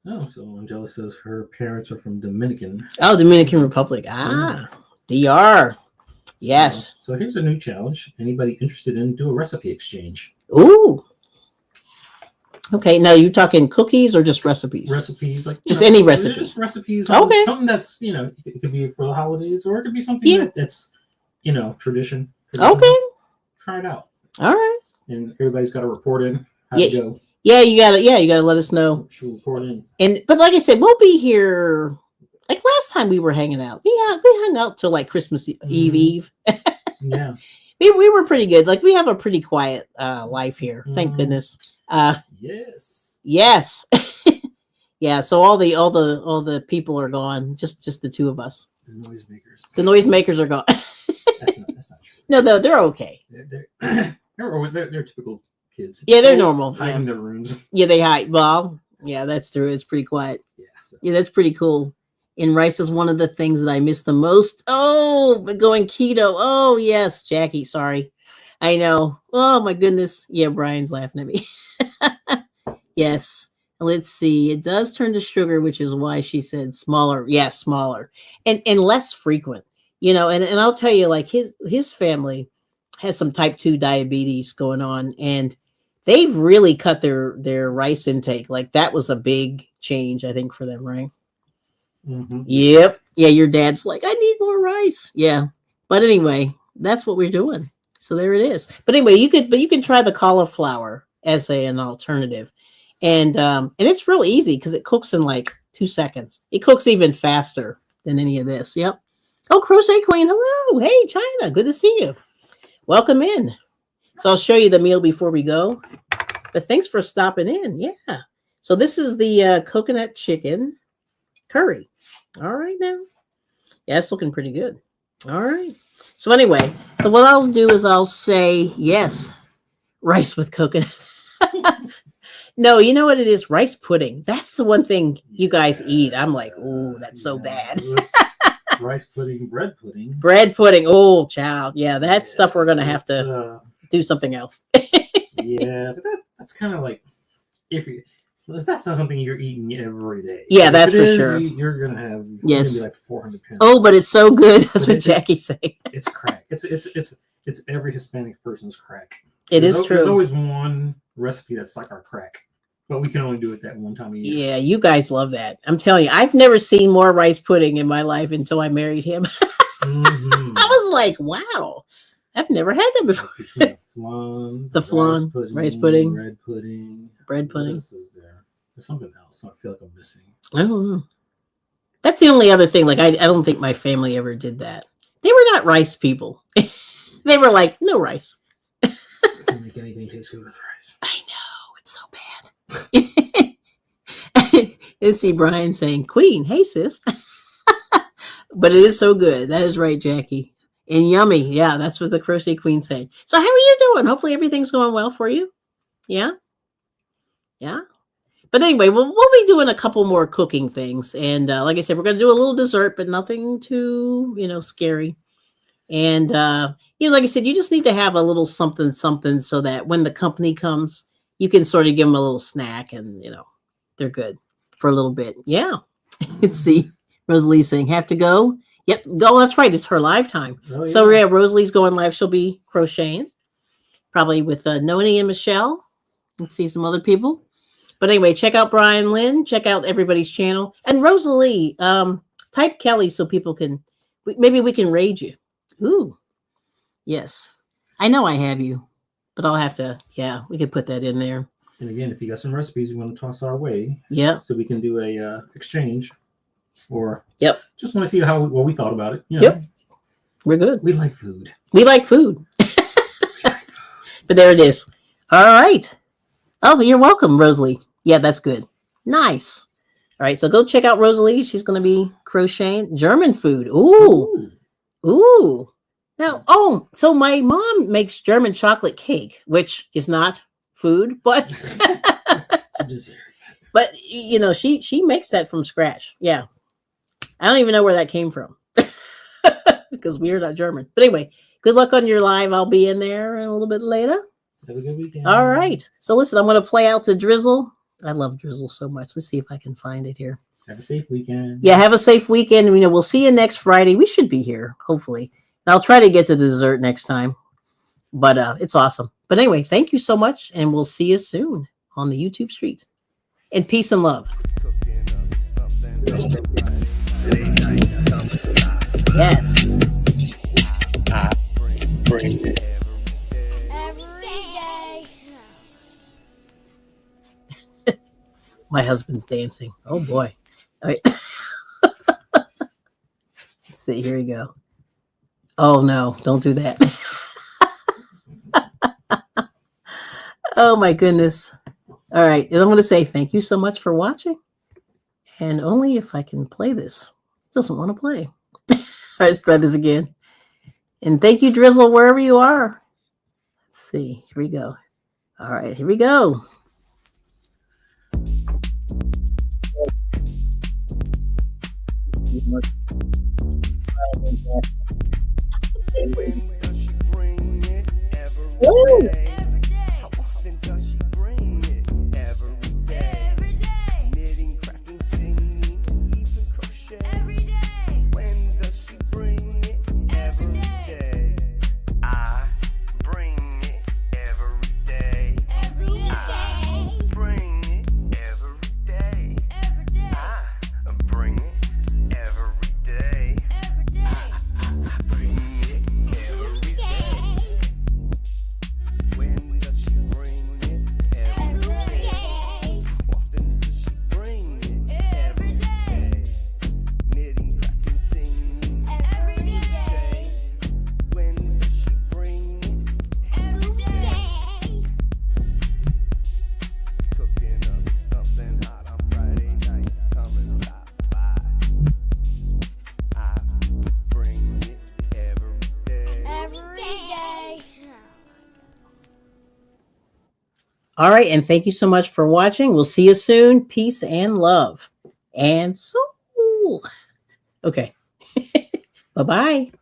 Oh, so Angela says her parents are from Dominican. Oh, Dominican Republic. DR. Yes. So here's a new challenge. Anybody interested in do a recipe exchange? Ooh. Okay. Now, you talking cookies or just recipes? Recipes, like just any recipe. Just recipes. Okay. Something that's it could be for the holidays, or it could be something that's tradition. Okay. Try it out. All right. And everybody's got to report in how to go. Yeah, you gotta let us know. She'll report in. But like I said, we'll be here. Like last time we were hanging out, we hung out till like Christmas Eve. Yeah, we were pretty good. Like we have a pretty quiet life here. Thank goodness. Yes. Yeah. So all the people are gone. Just the two of us. The noisemakers. The noisemakers are gone. That's not true. No, they're okay. They're typical kids. Yeah, they're normal. Hide in their rooms. Yeah, they hide. Well, yeah, that's true. It's pretty quiet. Yeah, that's pretty cool. And rice is one of the things that I miss the most. Oh, but going keto. Oh, yes, Jackie. Sorry. I know. Oh, my goodness. Yeah, Brian's laughing at me. Yes. Let's see. It does turn to sugar, which is why she said smaller. Yeah, smaller. And less frequent. And I'll tell you, like his family has some type 2 diabetes going on, and they've really cut their rice intake. Like that was a big change, I think, for them, right? Yep. Yeah, your dad's like, I need more rice. Yeah. But anyway, that's what we're doing. So there it is. But anyway, you can try the cauliflower as an alternative. And it's real easy because it cooks in like 2 seconds. It cooks even faster than any of this. Yep. Oh, Crochet Queen. Hello. Hey, China. Good to see you. Welcome in. So I'll show you the meal before we go. But thanks for stopping in. Yeah. So this is the coconut chicken curry. All right now. Yeah, it's looking pretty good. All right. So anyway, so what I'll do is I'll say, yes, rice with coconut. No, you know what it is? Rice pudding. That's the one thing you guys eat. I'm like, oh, that's so bad. Rice pudding, bread pudding. Bread pudding. Oh, child. Yeah, that's stuff we're going to have to do something else. Yeah, but that's kind of like, that's not something you're eating every day. Yeah, that's for sure. You're gonna have gonna be like 400 pounds. Oh, but it's so good. That's what Jackie's saying. It's crack. It's every Hispanic person's crack. It's true. There's always one recipe that's like our crack, but we can only do it that one time a year. Yeah, you guys love that. I'm telling you, I've never seen more rice pudding in my life until I married him. I was like, wow. I've never had that before. The flan, rice pudding, bread pudding. Bread pudding. What else is there? There's something else I feel like I'm missing. I don't know. That's the only other thing. Like, I don't think my family ever did that. They were not rice people. They were like, no rice. Can't make anything taste good with rice. I know. It's so bad. And see Brian saying, Queen, hey, sis. But it is so good. That is right, Jackie. And yummy. Yeah, that's what the Crochet Queen said. So how are you doing? Hopefully everything's going well for you. Yeah? Yeah? But anyway, we'll be doing a couple more cooking things. And like I said, we're going to do a little dessert, but nothing too, scary. And, like I said, you just need to have a little something so that when the company comes, you can sort of give them a little snack and, they're good for a little bit. Yeah. Let's see. Rosalie's saying, have to go? Yep. Go. That's right. It's her live time. Oh, yeah. So, yeah, Rosalie's going live. She'll be crocheting probably with Noni and Michelle. Let's see some other people. But anyway, check out Brian Lynn. Check out everybody's channel. And Rosalie, type Kelly so people can, maybe we can raid you. Ooh. Yes. I know I have you, but I'll have to, we could put that in there. And again, if you got some recipes you want to toss our way, so we can do a exchange, or just want to see what we thought about it. Yep. We're good. We like food. But there it is. All right. Oh, you're welcome, Rosalie. Yeah, that's good. Nice. All right, so go check out Rosalie. She's going to be crocheting German food. Ooh. Now, so my mom makes German chocolate cake, which is not food, but it's a dessert. But she makes that from scratch. Yeah. I don't even know where that came from because we're not German. But anyway, good luck on your live. I'll be in there a little bit later. Have a good weekend. All right. So listen, I'm going to play out to Drizzle. I love Drizzle so much. Let's see if I can find it here. Have a safe weekend. Yeah, have a safe weekend. We'll see you next Friday. We should be here, hopefully. And I'll try to get to the dessert next time. But it's awesome. But anyway, thank you so much. And we'll see you soon on the YouTube streets. And peace and love. Yes. My husband's dancing. Oh boy. All right. Let's see. Here we go. Oh no, don't do that. Oh my goodness. All right. And I'm going to say thank you so much for watching. And only if I can play this. It doesn't want to play. All right, let's try this again. And thank you, Drizzle, wherever you are. Let's see. Here we go. All right, here we go. Woo! All right, and thank you so much for watching. We'll see you soon. Peace and love. And so, okay. Bye-bye.